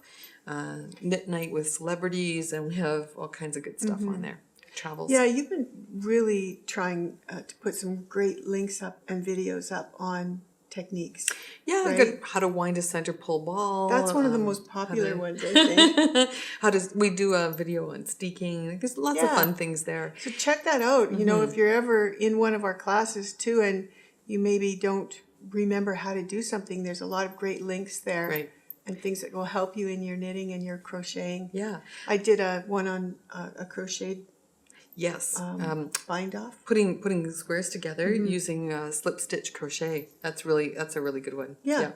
knit night with celebrities, and we have all kinds of good stuff on there. Travels. Yeah, you've been really trying to put some great links up and videos up on techniques. Yeah, right? good. How to wind a center pull ball. That's one of the most popular ones, I think. We do a video on steeking. There's lots of Yeah. fun things there. So check that out. If you're ever in one of our classes too, and you maybe don't remember how to do something, there's a lot of great links there. Right. And things that will help you in your knitting and your crocheting. Yeah. I did one on a crocheted Yes. bind off. Putting squares together using slip stitch crochet. That's a really good one. Yeah.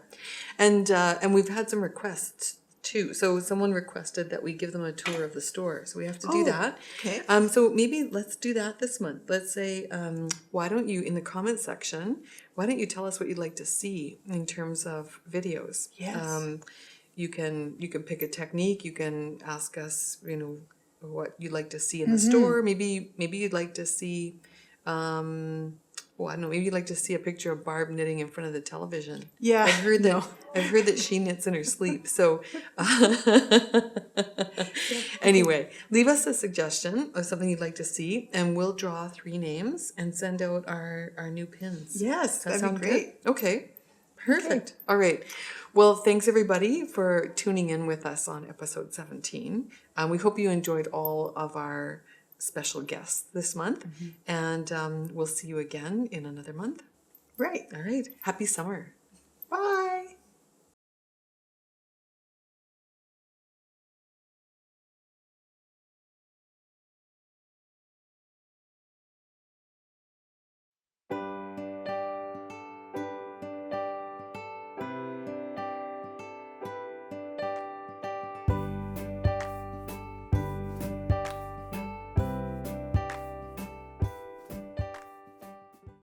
And we've had some requests too. So someone requested that we give them a tour of the store. So we have to do that. Okay. So maybe let's do that this month. Let's say, why don't you, in the comment section, why don't you tell us what you'd like to see in terms of videos? Yes. you can pick a technique. You can ask us, what you'd like to see in the store. Maybe you'd like to see, well, I don't know. Maybe you'd like to see a picture of Barb knitting in front of the television. Yeah. I've heard that she knits in her sleep. So anyway, leave us a suggestion of something you'd like to see, and we'll draw 3 names and send out our new pins. Yes, Does that that'd sound be great. good? Okay. Perfect. All right. Well, thanks everybody for tuning in with us on episode 17. We hope you enjoyed all of our special guests this month, and we'll see you again in another month. Right. All right. Happy summer. Bye.